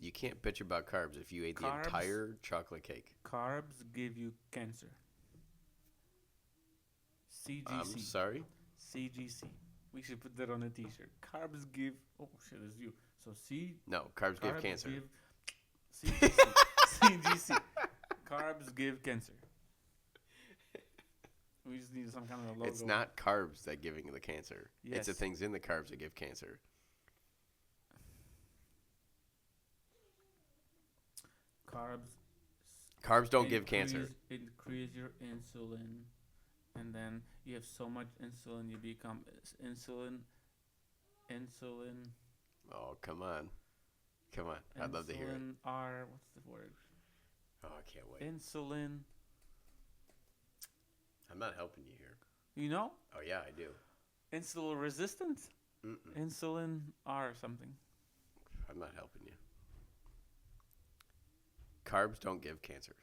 You can't bitch about carbs if you ate the Carbs? entire chocolate cake. Carbs give you cancer. CGC. I'm sorry? CGC. We should put that on a T-shirt. Carbs give. Oh shit, it's you. So No, carbs give carbs cancer. CGC. CGC. Carbs give cancer. We just need some kind of a logo. It's not carbs that giving the cancer. It's the Yes. things in the carbs that give cancer. Carbs. Carbs don't give cancer. Increase your insulin, and then you have so much insulin, you become insulin. Oh, come on. Come on. I'd love to hear it. Insulin R. What's the word? Oh, I can't wait. Insulin. I'm not helping you here. You know? Oh, yeah, I do. Insulin resistant. Mm-mm. Insulin R something. I'm not helping you. Carbs don't give cancer.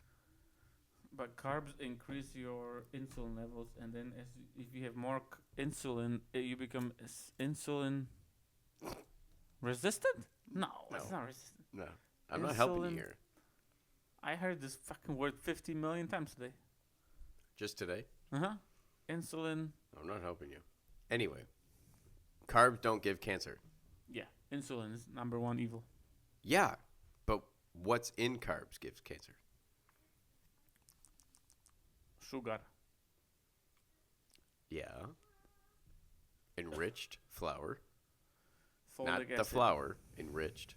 But carbs increase your insulin levels, and then if you have more insulin, you become insulin resistant. No, it's No. not resistant. No, I'm not helping you Insulin- here. I heard this fucking word 50 million times today. Just today, Insulin. I'm not helping you. Anyway, carbs don't give cancer. Yeah, insulin is number one evil. Yeah, but what's in carbs gives cancer. Sugar. Yeah. Enriched flour. Folic Not acid. the flour. Enriched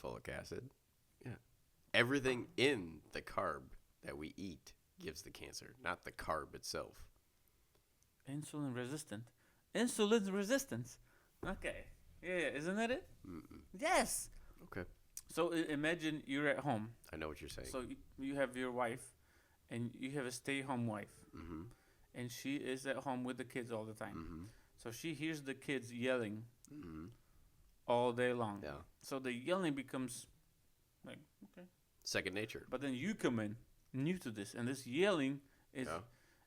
folic acid. Yeah. Everything in the carb that we eat gives the cancer, not the carb itself. Insulin resistant. Insulin resistance. Okay. Yeah, isn't that it? Mm-mm. Yes. Okay. So imagine you're at home. I know what you're saying. So you have your wife, and you have a stay-home wife, Mm-hmm. and she is at home with the kids all the time. Mm-hmm. So she hears the kids yelling Mm-hmm. all day long. Yeah. So the yelling becomes like, okay. Second nature. But then you come in new to this, and this yelling is, Yeah.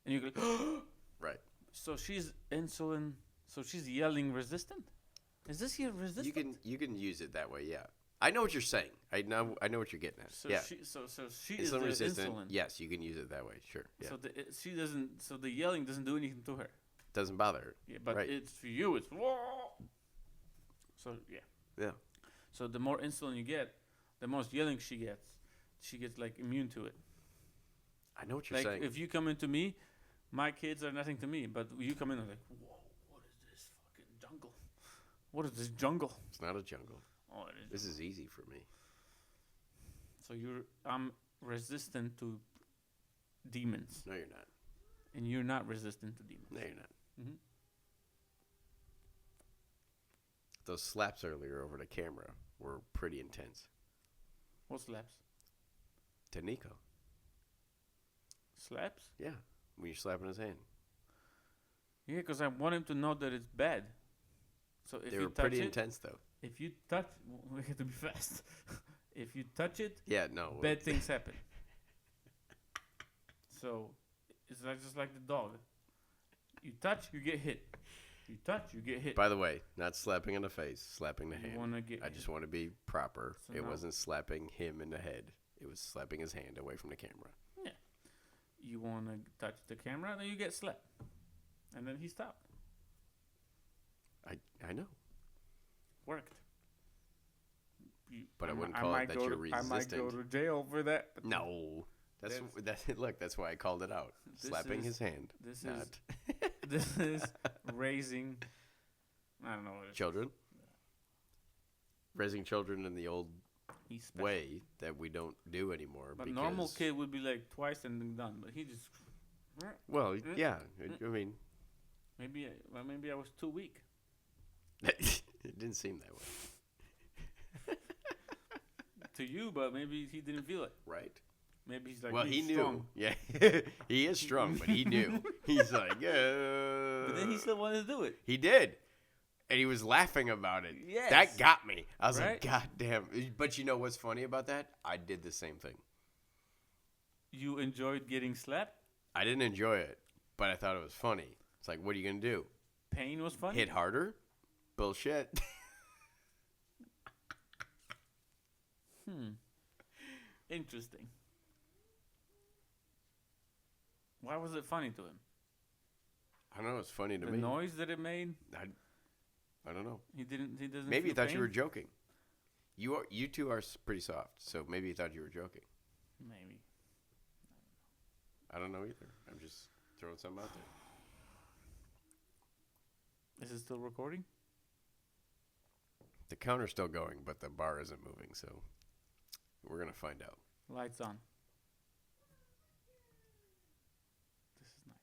and you go, Right. so she's insulin. So she's yelling resistant. Is this here resistant? You can use it that way. Yeah. I know what you're saying. I know what you're getting at. So yeah. she is the Insulin resistant. insulin. Yes, you can use it that way. Sure. Yeah. So she doesn't. So the yelling doesn't do anything to her. Doesn't bother her. Yeah, but Right. it's for you. It's whoa. So yeah. Yeah. So the more insulin you get, the most yelling she gets. She gets like immune to it. I know what you're Like saying. if you come into me, my kids are nothing to me. But you come in and like, whoa, what is this fucking jungle? What is this jungle? It's not a jungle. Oh, it is. This is easy for me. So I'm resistant to demons, No, you're not. and you're not resistant to demons. No, you're not. Mm-hmm. Those slaps earlier over the camera were pretty intense. What slaps? To Nico. Slaps? Yeah. When you're slapping his hand. Yeah, because I want him to know that it's bad. So if They you were touch pretty it, intense, though. if you touch, we have to be fast. If you touch it, Yeah, no. bad things happen. So it's like just like the dog. You touch, you get hit. You touch, you get hit. By the way, not slapping in the face, slapping the You hand. wanna get I hit. just want to be proper. So It now- wasn't slapping him in the head. It was slapping his hand away from the camera. You want to touch the camera, then you get slapped. And then he stopped. I know. Worked. But I wouldn't call it that you're I might go resistant. to jail for that. but No. Look, that's why I called it out. This Slapping is- his hand. This is Not this is raising. I don't know what it's children. Raising children in the old he's special. way that we don't do anymore. But because, normal kid would be like twice and then done. But he just Well, yeah. I mean, maybe I was too weak. it didn't seem that way. To you, but maybe he didn't feel it. Right. Maybe he's like, Well, he he's knew. strong. Yeah. He is strong, but he knew. He's like, But then he still wanted to do it. He did. And he was laughing about it. Yes. That got me. I was Right? like, God damn. But you know what's funny about that? I did the same thing. You enjoyed getting slapped. I didn't enjoy it, but I thought it was funny. It's like, what are you going to do? Pain was funny. Hit harder? Bullshit. Interesting. Why was it funny to him? I don't know. It's funny to The me. noise that it made. I don't know. He doesn't. Maybe he feel thought you were pain? joking. You two are pretty soft, so maybe he thought you were joking. Maybe. I don't know either. I'm just throwing something out there. Is it still recording? The counter's still going, but the bar isn't moving, so we're going to find out. Lights on. This is nice.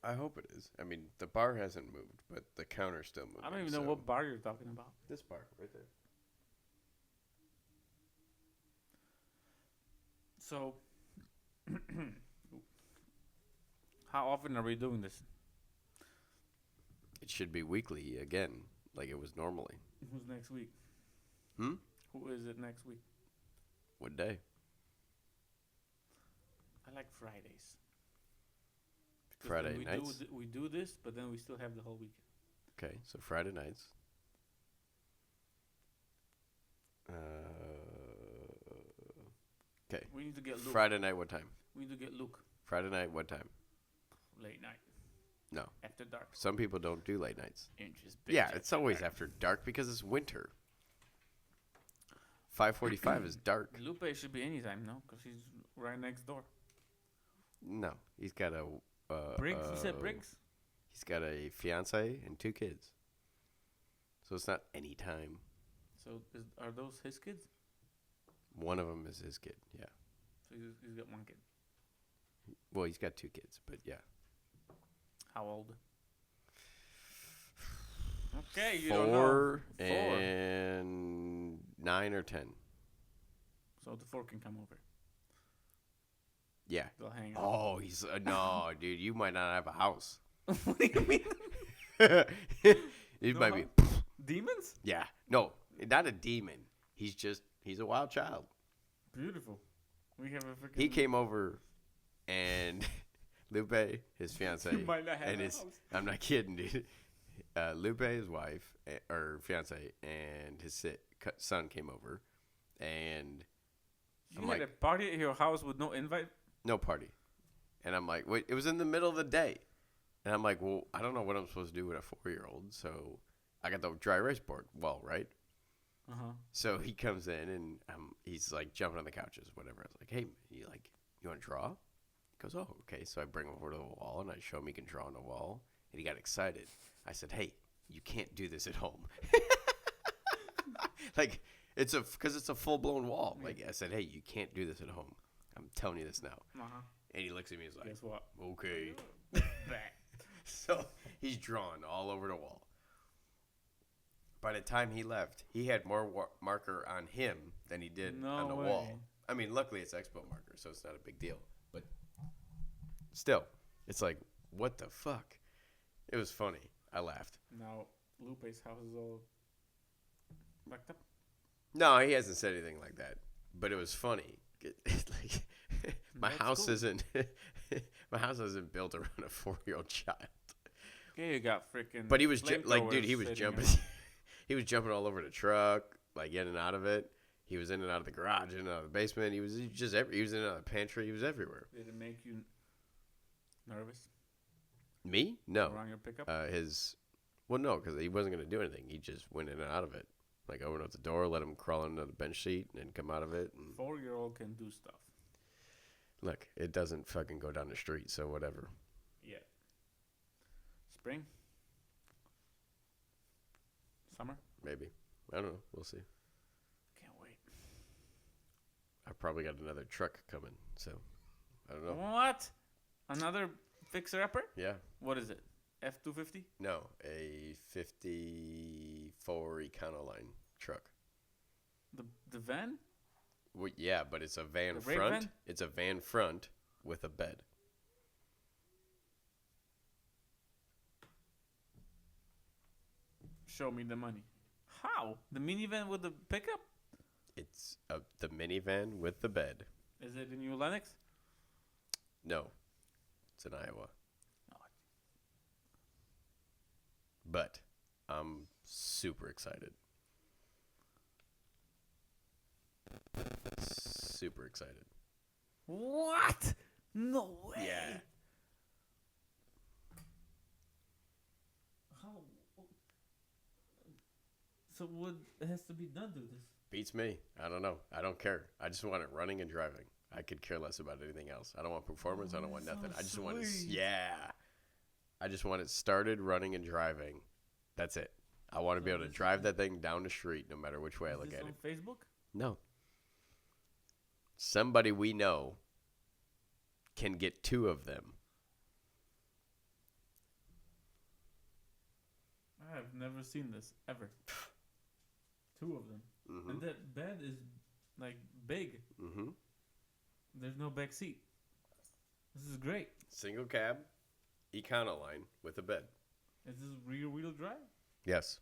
I hope it is. I mean, the bar hasn't moved, but the counter's still moving. I don't even know so- what bar you're talking about. This bar right there. So, how often are we doing this? It should be weekly again, like it was normally. Who's next week? Hmm? Who is it next week? What day? I like Fridays. Because Friday then we nights? we do this, but then we still have the whole weekend. Okay, so Friday nights. Okay. We need to get Luke. Friday night, what time? We need to get Luke Friday night, what time? late night. No. After dark. Some people don't do late nights. And just Yeah, binge it's after always dark. after dark because it's winter. 5:45 is dark. Lupe should be anytime, no? Because he's right next door. No, he's got a. Briggs? You said Briggs? He's got a fiance and 2 kids. So it's not any time. So are those his kids? One of them is his kid. Yeah. So he's got one kid. Well, he's got 2 kids, but yeah. How old? Okay, you don't know. 4 4. and 9 or 10. So the 4 can come over. Yeah. They'll hang out. Oh, he's no, dude. You might not have a house. What do you mean? It No might be. Demons? Yeah. No, not a demon. He's a wild child. Beautiful. We have a freaking. He came over, and Lupe, his fiance, You might not have and a his. house. I'm not kidding, dude. Lupe, his wife or fiance, and his son came over, and You I'm had like- a party at your house with no invite? no party. And I'm like, wait, it was in the middle of the day. And I'm like, well, I don't know what I'm supposed to do with a 4-year-old. So I got the dry erase board. Well, right? Uh huh. So he comes in and he's like jumping on the couches, whatever. I was like, hey, you want to draw? He goes, oh, okay. So I bring him over to the wall and I show him he can draw on the wall. And he got excited. I said, hey, you can't do this at home. Like, because it's a full blown wall. Like I said, hey, you can't do this at home. I'm telling you this now. Uh huh. And he looks at me and he's like, Guess what? okay. Back. So he's drawn all over the wall. By the time he left, he had more marker on him than he did No on the way. wall. I mean, luckily it's expo marker, so it's not a big deal. But still, it's like, what the fuck? It was funny. I laughed. Now, Lupe's house is all fucked up. No, he hasn't said anything like that. But it was funny. Like, my That's house cool. isn't. My house isn't built around a 4-year-old child. Yeah, you got freaking. But he was like, dude, he was flamethrowers jumping. sitting He was jumping all over the truck, like in and out of it. He was in and out of the garage, in and out of the basement. He was just he was in and out of the pantry. He was everywhere. around. Did it make you nervous Me? No. around your pickup? Well, no, because he wasn't going to do anything. He just went in and out of it. Like, opened up the door, let him crawl under the bench seat, and then come out of it. And 4-year-old can do stuff. look, it doesn't fucking go down the street, so whatever. Yeah. Spring? Summer? Maybe. I don't know. We'll see. Can't wait. I probably got another truck coming, so I don't know. What? Another fixer-upper? Yeah. What is it? F-250? No, a 54 Econoline truck. The van? Well, yeah, but it's a van The red front. van? It's a van front with a bed. Show me the money. How? The minivan with the pickup? It's the minivan with the bed. Is it in New Lennox? No, it's in Iowa. No. But I'm super excited. Super excited. What? No way. Yeah. How? So what has to be done to this? Beats me. I don't know. I don't care. I just want it running and driving. I could care less about anything else. I don't want performance. I don't want so nothing. I just want it. sweet. Yeah. I just want it started, running, and driving. That's it. I want to be So able to this drive is- that thing down the street no matter which way I Is look this at on it. Facebook? No. Somebody we know can get 2 of them I have never seen this ever. Two of them. Mm-hmm. And that bed is like big. Mm-hmm. There's no back seat. This is great. Single cab, Econoline with a bed. Is this rear wheel drive? Yes.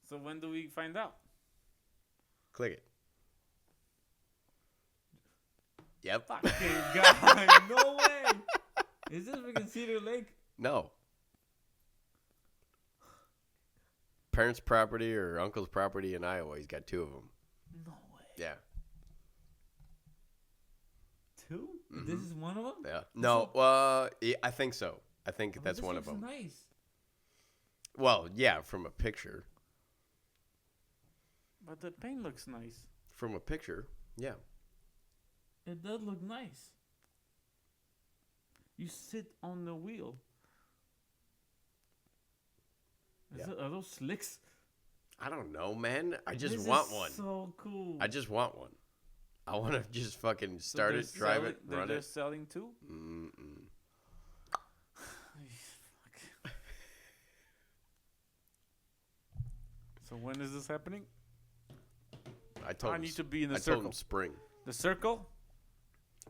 So when do we find out? Click it. Yep. Fucking guy, no way. Is this freaking Cedar Lake? No. Parents' property or uncle's property in Iowa. He's got two of them. No way. Yeah. Two? Mhm. This is one of them? Yeah. No. Yeah, I think so. I think that's one of them. Nice. Well, yeah, from a picture. But the paint looks nice. From a picture, yeah. It does look nice. You sit on the wheel. Are those slicks? I don't know, man. I just This want is one. So cool. I just want one. I want to just fucking So start they're it, drive selling- it, run they're it. selling too? Mm-mm. Fuck. So when is this happening? I told I him. need to be in the I circle. told him spring. The circle?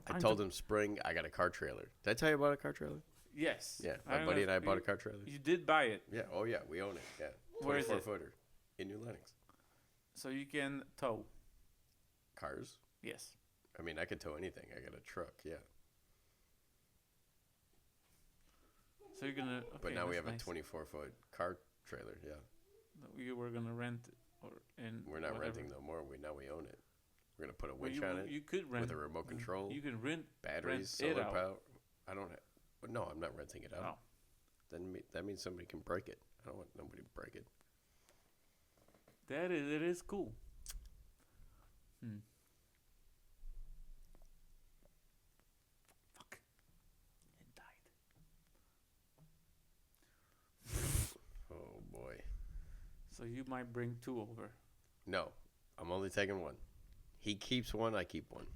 I I told need him spring. I got a car trailer. Did I tell you about a car trailer? Yes. Yeah, I my don't buddy know and I if bought a you- car trailer. You did buy it, Yeah. Oh yeah, we own it. Yeah. Where is 24 it? footer in New Lenox. so you can tow. Cars. Yes. I mean, I could tow anything. I got a truck. Yeah. So you're gonna. Okay, But now we that's have nice. a 24-foot car trailer. Yeah. You were gonna rent it or in. We're not whatever. renting no more. Now we own it. We're gonna put a Well, winch on it you could rent. with a remote control, You can rent. batteries, rent it solar out. power. I don't. No, I'm not renting it out. Oh. Then that means somebody can break it. I don't want nobody to break it. It is cool. Fuck. It died. Oh boy. So you might bring two over. No, I'm only taking one. He keeps one. I keep one.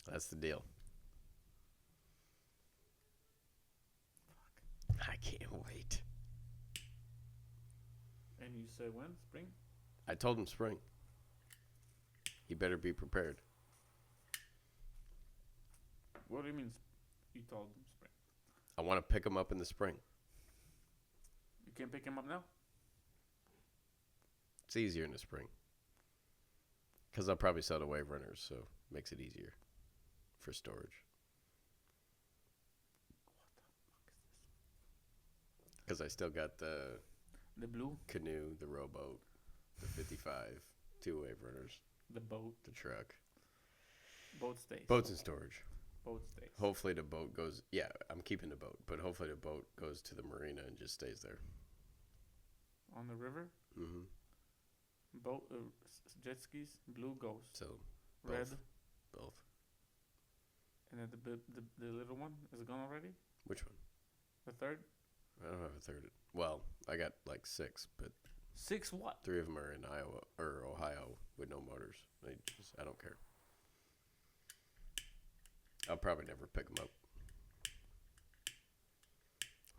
That's the deal. I can't wait. And you said when? Spring? I told him spring. He better be prepared. What do you mean? You told him spring. I want to pick him up in the spring. You can't pick him up now. It's easier in the spring. Because I'll probably sell to wave runners, so it makes it easier for storage. Because I still got the The blue, canoe, the rowboat, the 55, two wave runners, the boat, the truck. boat stays. Boats in storage. Boat stays. Hopefully the boat goes. Yeah, I'm keeping the boat, but hopefully the boat goes to the marina and just stays there. On the river. Mm-hmm. Boat, jet skis. Blue goes. So Red. both. And then the little one is gone already. Which one? The third. I don't have a third. Well, I got like 6, but 6 what? 3 of them are in Iowa or Ohio with no motors. I don't care. I'll probably never pick them up.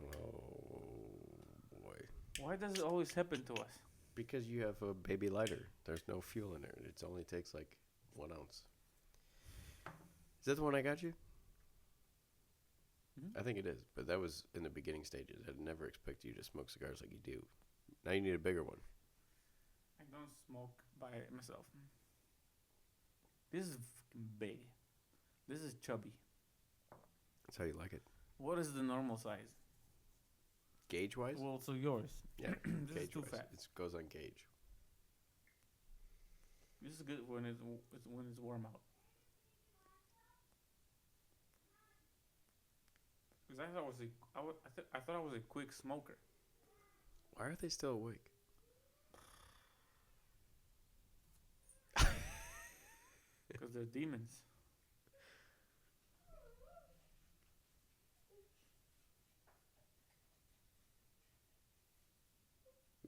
Oh boy! Why does it always happen to us? Because you have a baby lighter. There's no fuel in there. It only takes like 1 ounce. Is that the one I got you? Mhm. I think it is, but that was in the beginning stages. I'd never expect you to smoke cigars like you do. Now you need a bigger one. I don't smoke by myself. This is fucking big. This is chubby. That's how you like it. What is the normal size? Gauge wise? Well, so yours. Yeah, This is gauge too wise. fat. It goes on gauge. This is good when it's warm out. Because I thought I was a quick smoker. Why are they still awake? Because they're demons.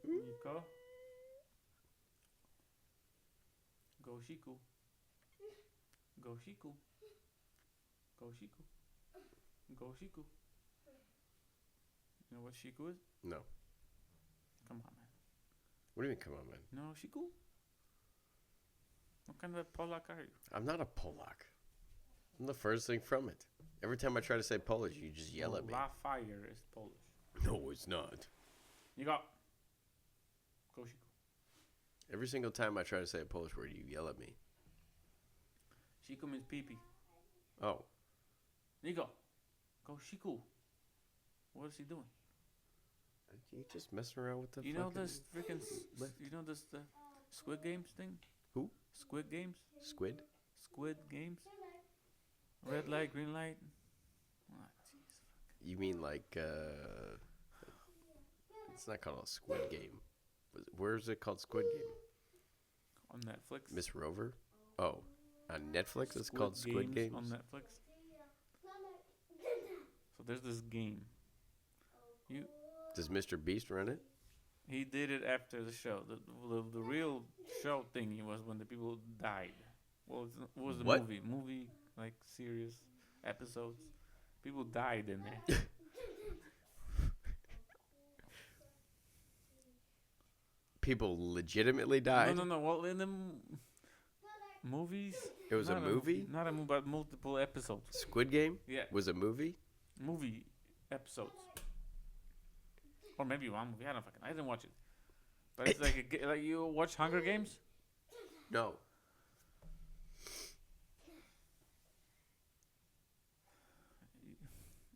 Nico. Go Shiku. Go Shiku. Go Shiku. Go Shiku. You know what Shiku is? No. Come on, man. What do you mean, come on, man? You know Shiku? What kind of Polak are you? I'm not a Polak. I'm the first thing from it. Every time I try to say Polish, you just yell at me. La Fire is Polish. No, it's not. You got. Go Shiku. Every single time I try to say a Polish word, you yell at me. Shiku means pee-pee. Oh. Nico. Go Shiku. What is he doing? You just messing around with the You know fucking this freaking. You know this the Squid Games thing? Who? Squid Games? Squid? Squid Games? Red light, green light. Ah, jeez. You mean like, it's not called a Squid Game. Where is it called Squid Game? On Netflix. Miss Rover? Oh. On Netflix it's called Squid Games? On Netflix. So there's this game. Does Mr. Beast run it? He did it after the show. The real show thingy was when the people died. What was the What? movie? Movie, like, series, episodes. People died in there. People legitimately died? No. Well, in the movies. It was a not movie? Not a movie, but multiple episodes. Squid Game Yeah, was a movie? movie episodes. Or maybe one movie. I didn't watch it. But it's like you watch Hunger Games. No.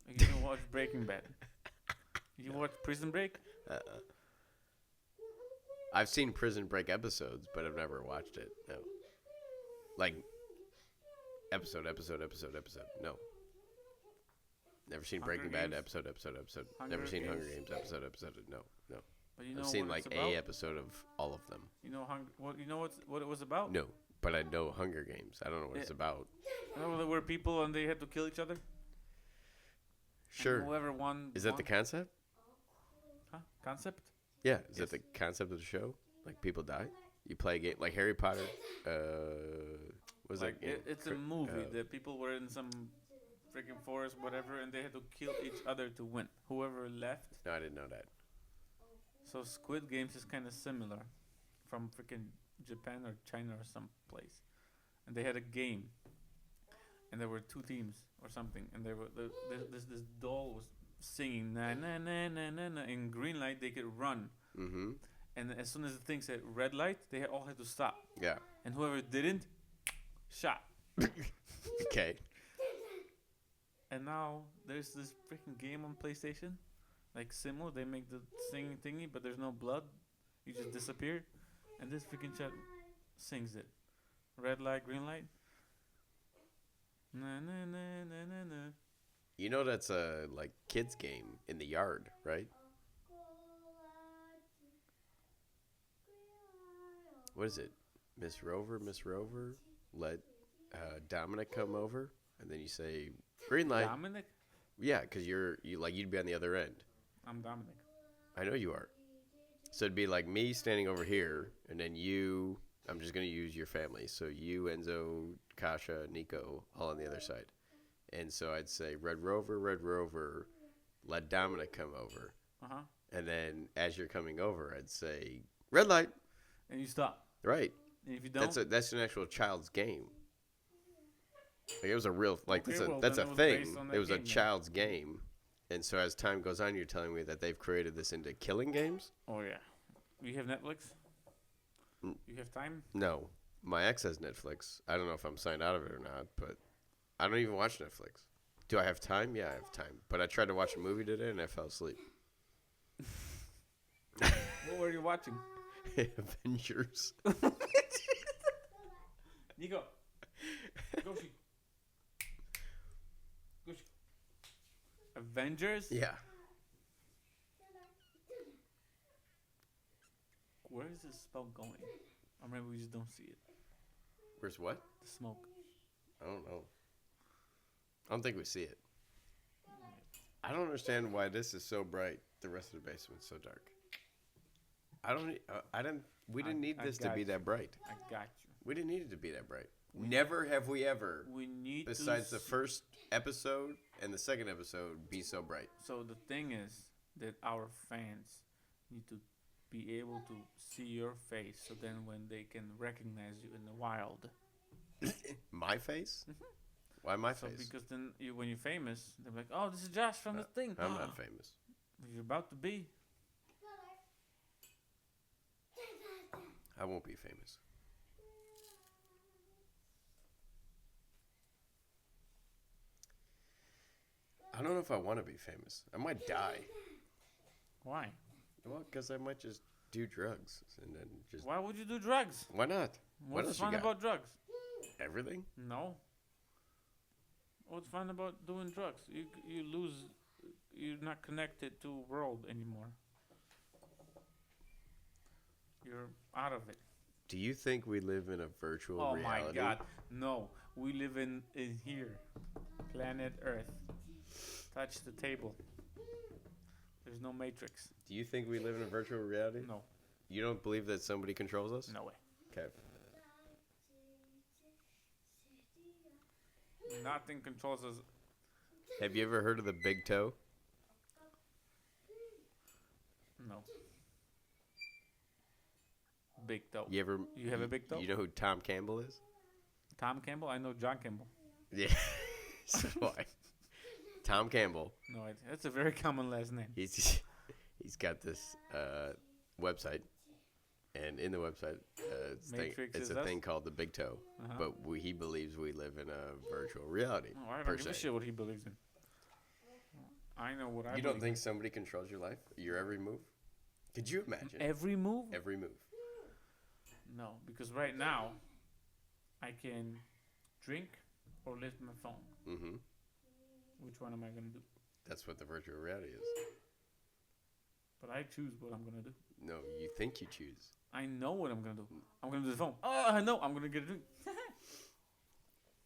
You don't watch Breaking Bad. You watch Prison Break. I've seen Prison Break episodes, but I've never watched it. No. Like, episode. No. Never seen Hunger Breaking Bad Games? episode. Hunger Never seen Hunger Games? Games episode. No. But you know I've seen what like it's about? a episode of all of them. You know what it was about? No, but I know Hunger Games. I don't know what it's about. You know, there were people and they had to kill each other. Sure. And whoever won. Is that the concept? Concept? Yeah. Is Yes. that the concept of the show? Like people die? You play a game like Harry Potter. Was Like, that game? it's a movie. The people were in some freaking forest, whatever, and they had to kill each other to win. Whoever left. No, I didn't know that. So Squid Games is kind of similar, from freaking Japan or China or some place, and they had a game, and there were two teams or something, and there were this doll was singing na na na na na na. In green light they could run, Mm-hmm. and as soon as the thing said red light, they all had to stop, Yeah. and whoever didn't, shot. Okay. And now there's this freaking game on PlayStation, like similar. They make the singing thingy, but there's no blood. You just disappear, and this freaking chat sings it. Red light, green light. Na na na na na na. You know that's a like kids game in the yard, right? What is it? Miss Rover, let Dominic come over, and then you say green light. Dominic? Yeah, because you'd be on the other end. I'm Dominic. I know you are. So it'd be like me standing over here, and then you. I'm just gonna use your family. So you, Enzo, Kasha, Nico, all on the other side. And so I'd say Red Rover, let Dominic come over. Uh-huh. And then as you're coming over, I'd say red light. And you stop. Right. And if you don't, That's an actual child's game. Like it was a real like Okay, well, that's a then it was thing. based on that It was a game then. child's game. And so as time goes on, you're telling me that they've created this into killing games? oh yeah, you have Netflix. Mm. You have time. No. My ex has Netflix. I don't know if I'm signed out of it or not, but I don't even watch Netflix. Do I have time? Yeah, I have time. But I tried to watch a movie today and I fell asleep. What were you watching? Avengers. Nico. Goshi. Goshi. Avengers? Yeah. Where is this smoke going? Or maybe we just don't see it. Where's what? The smoke. I don't know. I don't think we see it. I don't understand why this is so bright. The rest of the basement's so dark. We didn't need I this to got be you. that bright. I got you. We didn't need it to be that bright. Never have we ever, We need besides to the first episode and the second episode, be so bright. So the thing is, that our fans need to be able to see your face, so then when they can recognize you in the wild. My face? Why my So face? because then when you're famous, they're like, "Oh, this is Josh from the thing." I'm not famous. You're about to be. I won't be famous. I don't know if I want to be famous. I might die. Why? Well, because I might just do drugs and then just. Why would you do drugs? Why not? What What's else you fun got? about drugs? Everything? No. What's fun about doing drugs? You lose. You're not connected to world anymore. You're out of it. Do you think we live in a virtual Oh reality? my God! No, we live in here, planet Earth. Touch the table. There's no matrix. Do you think we live in a virtual reality? No, You don't believe that somebody controls us? no way. Okay. Nothing controls us. Have you ever heard of the big toe? No. Big toe. You ever? You have a big toe? You know who Tom Campbell is? Tom Campbell? I know John Campbell. Yeah. So do I. Tom Campbell. No, that's a very common last name. He's got this website, and in the website, Matrix it's is a us? thing called the big toe. Uh-huh. But he believes we live in a virtual reality. Oh, I per don't give a se. shit what he believes in. I know what I You believe don't think somebody controls your life, your every move? Could you imagine? in. Every move? Every move. No, because right now, I can drink or lift my phone. Mm-hmm. Which one am I going to do? That's what the virtual reality is. But I choose what I'm going to do. No, you think you choose. I know what I'm going to do. I'm going to do the phone. Oh, I know. I'm going to get a drink.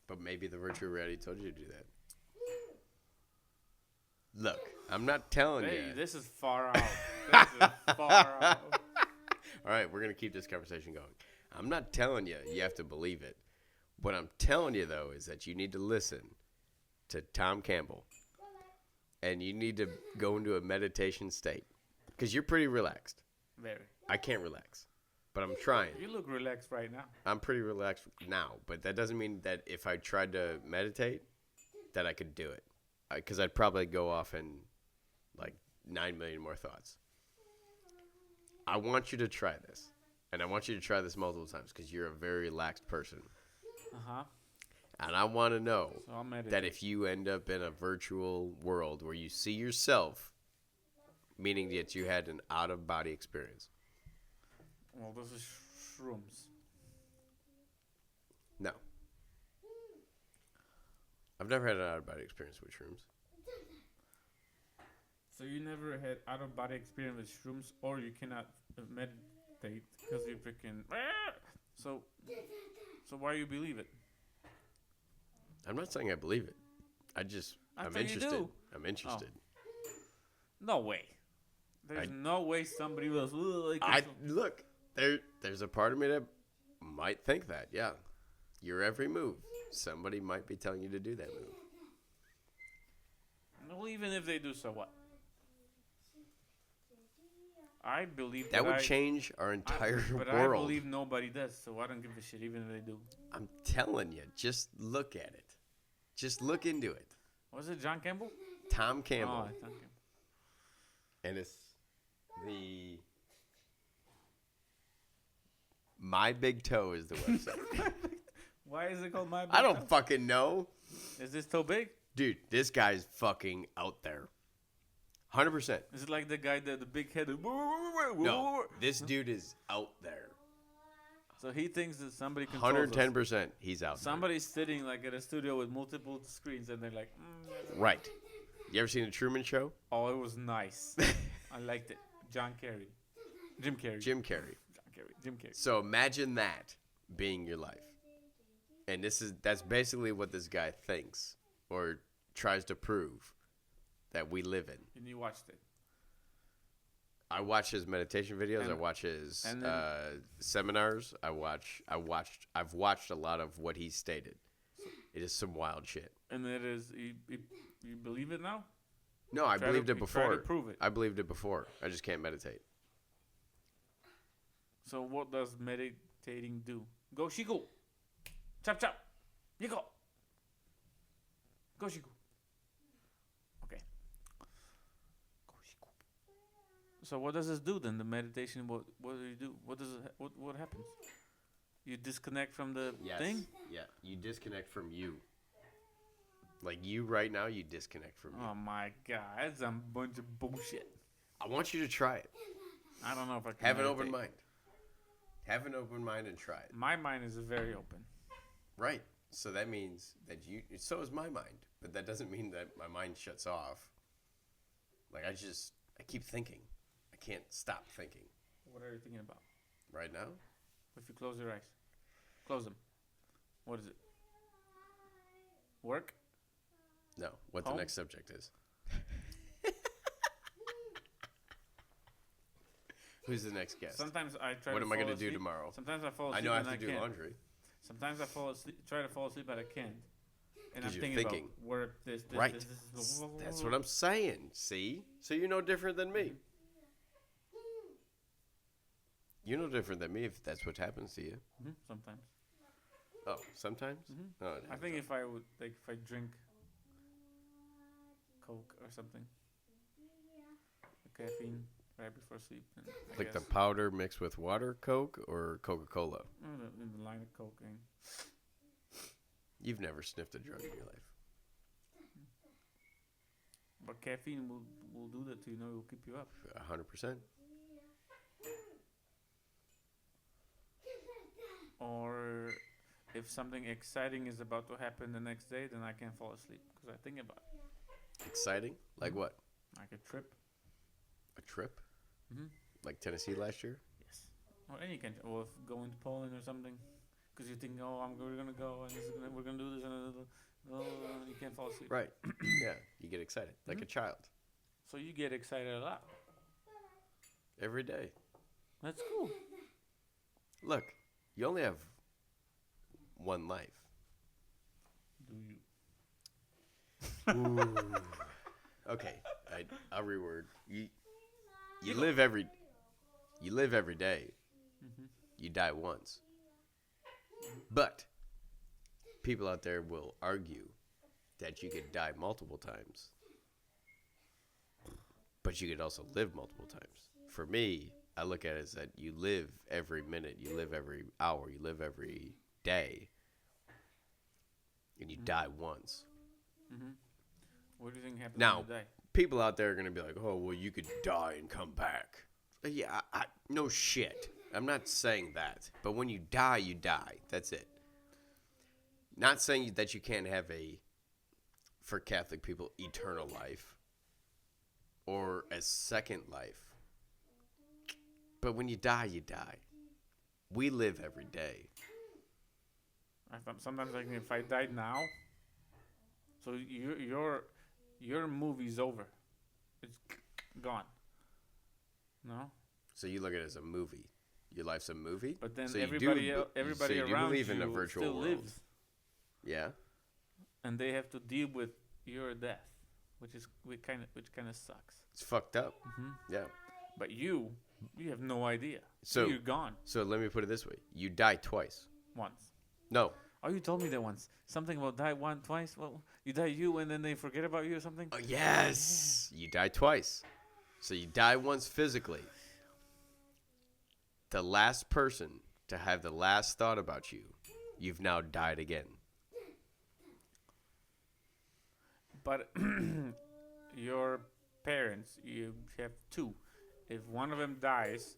But maybe the virtual reality told you to do that. Look, I'm not telling Hey, you. this is far out. This is far out. All right, we're going to keep this conversation going. I'm not telling you you have to believe it. What I'm telling you, though, is that you need to listen to Tom Campbell. And you need to go into a meditation state. Because you're pretty relaxed. Very. I can't relax. But I'm trying. You look relaxed right now. I'm pretty relaxed now. But that doesn't mean that if I tried to meditate, that I could do it. Because I'd probably go off in like 9 million more thoughts. I want you to try this. And I want you to try this multiple times because you're a very relaxed person. Uh-huh. And I want to know So I'll meditate. that if you end up in a virtual world where you see yourself, meaning that you had an out-of-body experience. Well, this is shrooms. No. I've never had an out-of-body experience with shrooms. So you never had out-of-body experience with shrooms, or you cannot meditate because you freaking... So why you believe it? I'm not saying I believe it. I'm thought you interested. do. I'm interested. No way. There's no way somebody else... Look, there's a part of me that might think that, yeah. Your every move, somebody might be telling you to do that move. Well, even if they do, so what? I believe That would change our entire but world. I believe nobody does, so I don't give a shit, even if they do. I'm telling you, just look at it. Just look into it. Was it John Campbell? Tom Campbell. Oh, John Campbell. And it's the My Big Toe is the website. Why is it called My Big I don't Toe? fucking know. Is this toe big? Dude, this guy's fucking out there. 100%. Is it like the guy that the big head? No, this dude is out there. So he thinks that somebody controls us. 110% he's out Somebody's sitting like at a studio with multiple screens, and they're like, there. Right. You ever seen the Truman Show? "Oh, it was nice. I liked it." Jim Carrey. Jim Carrey. John Carrey. Jim Carrey. So imagine that being your life. And that's basically what this guy thinks or tries to prove that we live in. And you watched it. I watch his meditation videos. I And- watch his and then- seminars. I've watched a lot of what he stated. It is some wild shit. And it is you believe it now? No, I believed it You try to before. prove it. I believed it before. I just can't meditate. So what does meditating do? Go Shiku. Chop chop. Yiko. Go Shiku. Okay. Go Shiku. So what does this do then? The meditation. What do you do? What does it? What happens? You disconnect from the thing. Yeah. You disconnect from you. Like you right now, you disconnect from you. Oh my god, that's a bunch of bullshit. I want you to try it. I don't know if I can. Have an open meditate. mind. Have an open mind and try it. My mind is very open. Right. So that means that you. So is my mind, but that doesn't mean that my mind shuts off. Like I keep thinking. I can't stop thinking. What are you thinking about? Right now. If you close your eyes, close them. What is it? Work? No. What Home? the next subject is. Who's the next guest? Sometimes I try. What to am I fall going to do asleep. tomorrow? Sometimes I fall I asleep. know I and have to do can't. laundry. Sometimes I try to fall asleep, but I can't. And 'Cause I'm you're thinking thinking. about work. This. Right. This. That's what I'm saying. See? So you're no different than me. You're no different than me if that's what happens to you. Sometimes. Oh, sometimes? Mhm. No, it I happens. think if I would if I drink Coke or something, the caffeine right before sleep, then I Like the guess, powder mixed with water, Coke, or Coca-Cola? in the line of cocaine. You've never sniffed a drug in your life. But caffeine will do that to you. It will keep you up. 100%. Or if something exciting is about to happen the next day, then I can't fall asleep because I think about it. Exciting? Like what? Like a trip. A trip? Mm-hmm. Like Tennessee last year? Yes. Or any kind. Or if going to Poland or something, because you think, oh, we're gonna go and we're gonna do this and you can't fall asleep. Right. Yeah. You get excited. Like a child. So you get excited a lot. Every day. That's cool. Look, you only have one life. Do you? Ooh. Okay, I'll reword. You live every day. Mm-hmm. You die once. But people out there will argue that you could die multiple times. But you could also live multiple times. For me, I look at it as that you live every minute, you live every hour, you live every day, and you die once. Mm-hmm. What do you think happens Now, when you die? people out there are going to be like, oh, well, you could die and come back. Yeah, no shit. I'm not saying that. But when you die, you die. That's it. Not saying that you can't have for Catholic people, eternal life or a second life. But when you die, you die. We live every day. Sometimes I think if I died now, so your movie's over. It's gone. No? So you look at it as a movie. Your life's a movie. But then so everybody so you do around believe in you a virtual still world. lives, Yeah. and they have to deal with your death, which kind of sucks. It's fucked up. Mm-hmm. Yeah. But you have no idea. So You're gone So let me put it this way: you die twice. once. No. Oh, you told me that once. Something about die twice. Well, you die and then they forget about you or something. Oh, yes. You die twice. So you die once physically. The last person to have the last thought about you, you've now died again. But your parents, you have two. If one of them dies,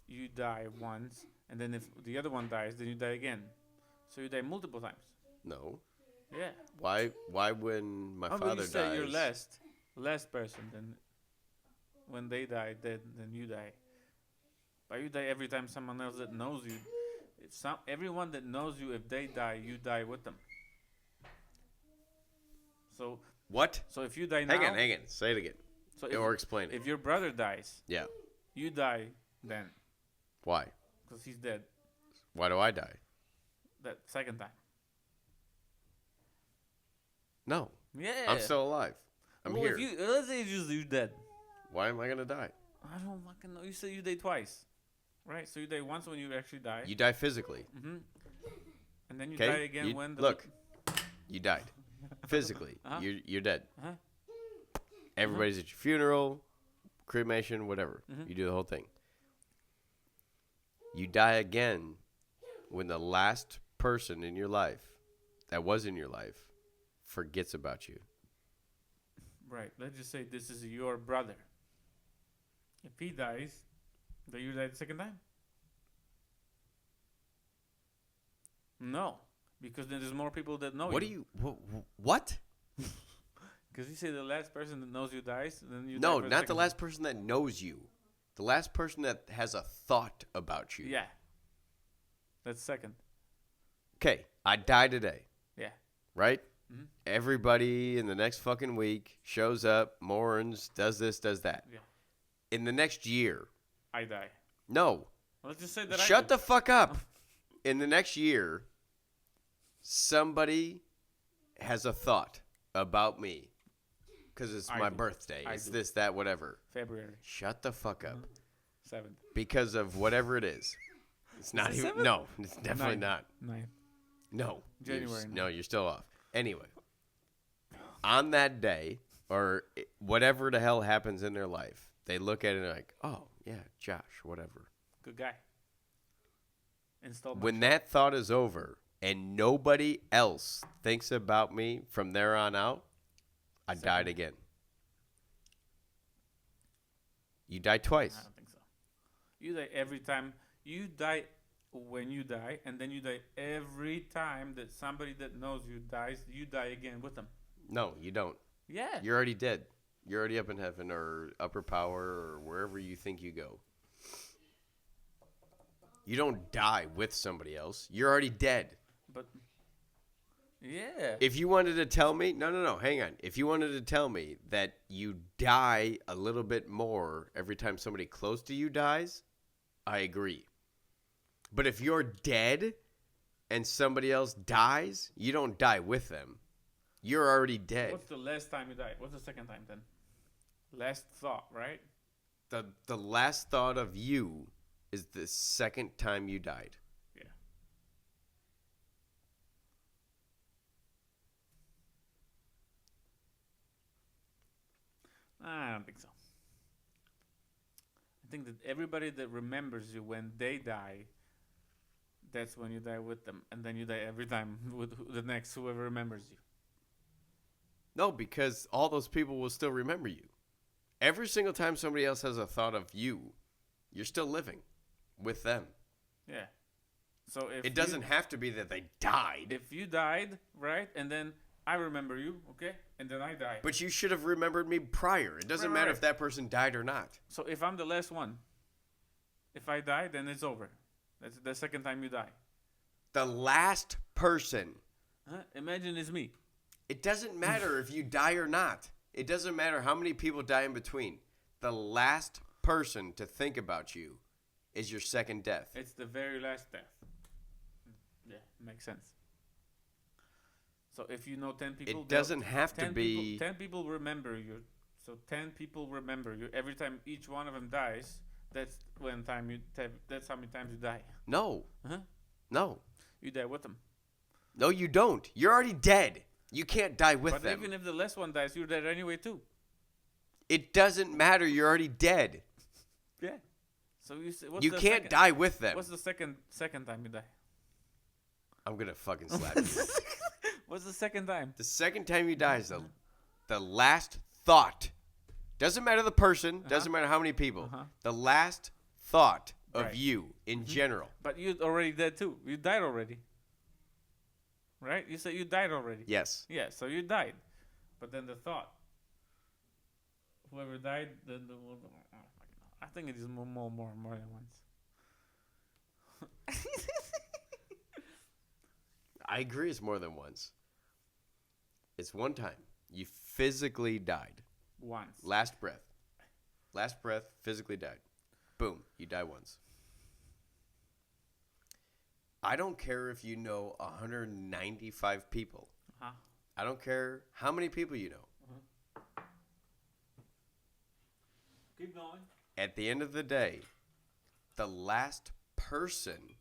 you die once, and then if the other one dies, then you die again. So you die multiple times. No. Yeah. Why when my But father you say dies? you're last person. Then when they die, then you die. But you die every time someone else that knows you. Everyone that knows you, if they die, you die with them. So What? if you die now, Hang on. Say it again. So Or explain it. if your brother dies, Yeah. you die then Why? because he's dead. Why do I die? That second time. No. Yeah. I'm still alive. I'm well, here. if you let's say you're dead. Why am I gonna die? I don't fucking know. You said you die twice, right? So you die once when you actually die. You die physically. Mm-hmm. And then you 'Kay? die again You- when the look. You died physically. Uh-huh. You're dead. Uh-huh. Everybody's at your funeral, cremation, whatever. Mhm. You do the whole thing. You die again when the last person in your life that was in your life forgets about you. Right. Let's just say this is your brother. If he dies, do you die the second time? No, because then there's more people that know What do you. you what? Because you say the last person that knows you dies, then you. No, die for not the second last person that knows you. The last person that has a thought about you. time. Yeah. That's second. Okay, I die today. Yeah. Right? Mhm. Everybody in the next fucking week shows up, mourns, does this, does that. Yeah. In the next year, I die. no. Let's just say that. Shut the fuck up. In the next year, somebody has a thought about me because it's I my do. birthday. I It's do. this, that, whatever. February Shut the fuck up. 7th, Because of whatever it is. It's not it even. 7th? No, it's definitely 9th. not. 9th. No. January No, you're still off. Anyway, on that day, or whatever the hell happens in their life, they look at it and they're like, oh, yeah, Josh, whatever. Good guy. Install. my When shit. that thought is over and nobody else thinks about me from there on out, I Second. died again. You died twice. I don't think so. You die every time. You die when you die, and then you die every time that somebody that knows you dies. You die again with them. No, you don't. Yeah. You're already dead. You're already up in heaven or upper power or wherever you think you go. You don't die with somebody else. You're already dead. But yeah. If you wanted to tell me, no, hang on. If you wanted to tell me that you die a little bit more every time somebody close to you dies, I agree. But if you're dead and somebody else dies, you don't die with them. You're already dead. What's the last time you died? What's the second time then? Last thought, right? The last thought of you is the second time you died. Yeah. I don't think so. I think that everybody that remembers you when they die, that's when you die with them, and then you die every time with the next whoever remembers you. No, because all those people will still remember you. Every single time somebody else has a thought of you, you're still living with them. Yeah. So if It doesn't have to be that they died. if you died, right, and then I remember you, okay, and then I die. But you should have remembered me prior. It doesn't Right, matter right. if that person died or not. So if I'm the last one, if I die, then it's over. That's the second time you die. The last person. Huh? Imagine it's me. It doesn't matter if you die or not. It doesn't matter how many people die in between. The last person to think about you is your second death. It's the very last death. Yeah, makes sense. So if you know 10 people, It doesn't have to 10 be. people, 10 people remember you. So 10 people remember you. Every time each one of them dies, that's that's how many times you die. No. Huh? No. You die with them. No, you don't. You're already dead. You can't die with But them. even if the last one dies, you're dead anyway too. It doesn't matter. You're already dead. Yeah. So you say, what's You the can't second, die with them. What's the second time you die? I'm going to fucking slap you. What's the second time? The second time you die is the last thought. Doesn't matter the person. Doesn't matter how many people. Uh-huh. The last thought of Right. you in general. But you're already dead too. You died already. Right? You said you died already. Yes. Yeah, so you died. But then the thought. Whoever died, then I think it is more than once. I agree it's more than once. It's one time. You physically died. Once. Last breath. Last breath, physically died. Boom. You die once. I don't care if you know 195 people. Uh-huh. I don't care how many people you know. going. At the end of the day, the last person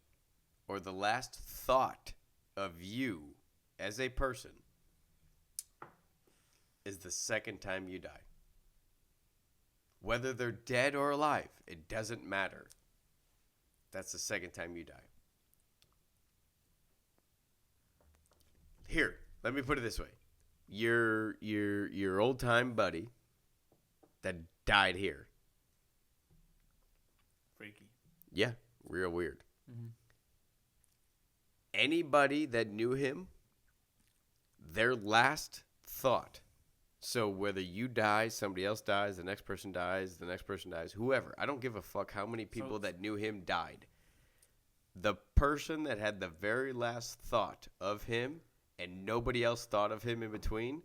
or the last thought of you as a person is the second time you die. Whether they're dead or alive, it doesn't matter. That's the second time you die. Here, let me put it this way. Your old time buddy that died here. Freaky. Yeah, real weird. Mm-hmm. Anybody that knew him, their last thought. So whether you die, somebody else dies, the next person dies, whoever. I don't give a fuck how many people that knew him died. The person that had the very last thought of him and nobody else thought of him in between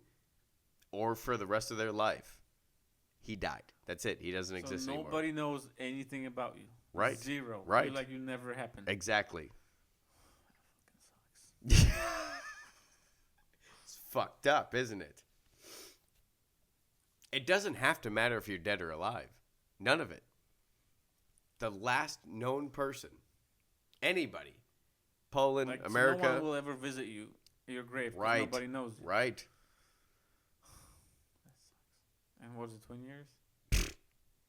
or for the rest of their life, he died. That's it. He doesn't exist anymore. Nobody knows anything about you. Right. Zero. Right. You're like you never happened. Exactly. That fucking sucks. It's fucked up, isn't it? It doesn't have to matter if you're dead or alive. None of it. The last known person, anybody, Poland, Like, America. So no one will ever visit you, your grave. 'Cause Right. Nobody knows you. Right. That sucks. And was it 20 years?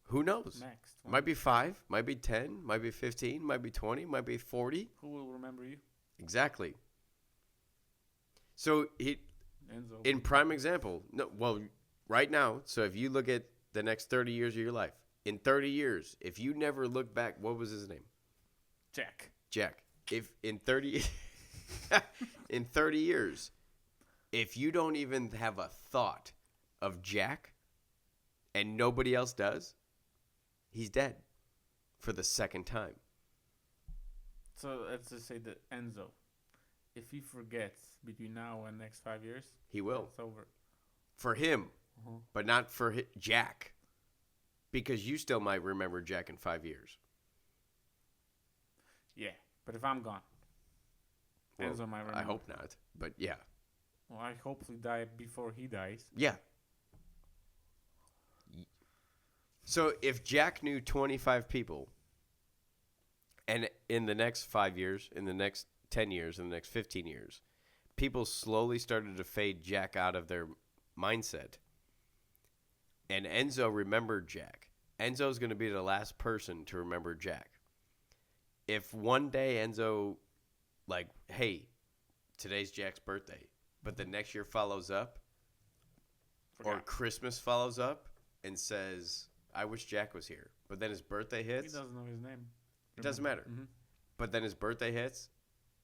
Who knows? Max. 20. Might be 5, might be 10, might be 15, might be 20, might be 40. Who will remember you? Exactly. So Enzo. in prime example, no, well, right now, so if you look at the next 30 years of your life, in 30 years, if you never look back, what was his name? Jack. Jack. If in 30 in 30 years, if you don't even have a thought of Jack and nobody else does, he's dead for the second time. So let's just say that Enzo, if he forgets between now and next 5 years, He will. it's over. For him, Uh-huh. but not for Jack. Because you still might remember Jack in 5 years. Yeah, but if I'm gone, Well, Enzo might remember. I hope not, but yeah. Well, I hopefully die before he dies. Yeah. So if Jack knew 25 people, and in the next 5 years, in the next 10 years, in the next 15 years, people slowly started to fade Jack out of their mindset, and Enzo remembered Jack. Enzo's going to be the last person to remember Jack. If one day Enzo, like, hey, today's Jack's birthday, but the next year follows up, or Forgot. Christmas follows up and says, I wish Jack was here, but then his birthday He hits, doesn't know his name. it doesn't matter. Mm-hmm. But then his birthday hits,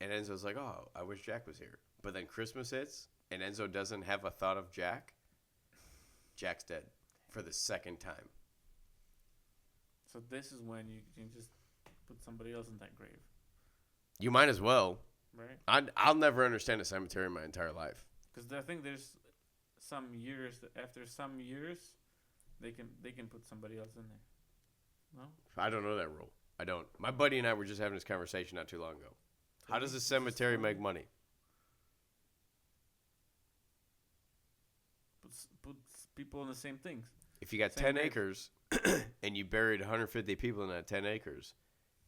and Enzo's like, oh, I wish Jack was here. But then Christmas hits, and Enzo doesn't have a thought of Jack. Jack's dead for the second time. So this is when you can just put somebody else in that grave, You might as well. right? I'll never understand a cemetery in my entire life. Because I think there's some years that after some years, they can put somebody else in there. No. I don't know that rule. I don't. My buddy and I were just having this conversation not too long ago. How does a cemetery make money? Put people in the same things. If you got Same 10 grave. acres and you buried 150 people in that 10 acres,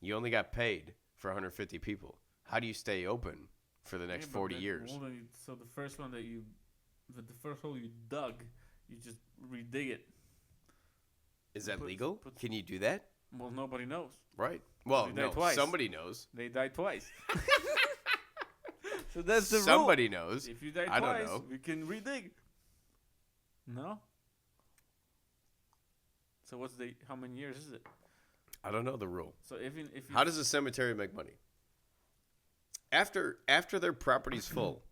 you only got paid for 150 people. How do you stay open for the next Yeah, but 40 then- years? well, then so the first one that the first hole you dug, you just redig it. Is that put- legal? put- Can you do that? Well, nobody knows. Right. Well, You no, died twice. somebody knows. They died twice. So that's the rule. Somebody knows. If you die I don't twice, know. we can redig. No. So how many years is it? I don't know the rule. So if you How does a cemetery make money? After their property's full,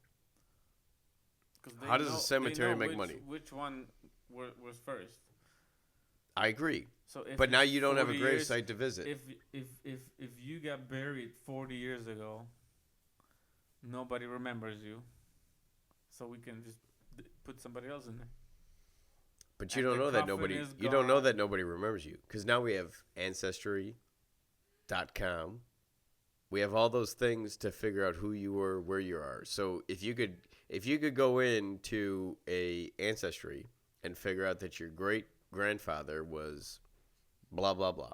'cause how does a they cemetery know make which, money? Which one was first? I agree. So if But now it's you don't have a 40 grave years, site to visit. If you got buried 40 years ago, nobody remembers you. So we can just put somebody else in there. But you and don't the know that coffin nobody. is You don't know gone. that nobody remembers you because now we have Ancestry.com. We have all those things to figure out who you were, where you are. So if you could go into a Ancestry and figure out that your great grandfather was blah, blah, blah.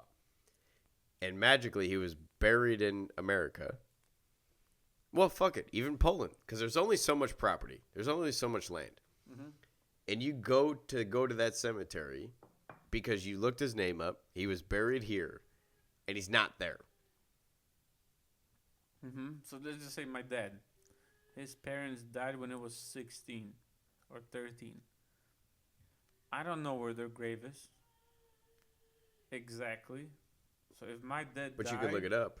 And magically, he was buried in America. Well, fuck it. Even Poland. Because there's only so much property. There's only so much land. Mm-hmm. And you go to that cemetery because you looked his name up. He was buried here. And he's not there. Mm-hmm. So let's just say my dad. His parents died when he was 16 or 13. I don't know where their grave is. Exactly. So if my dad But died... you could look it up.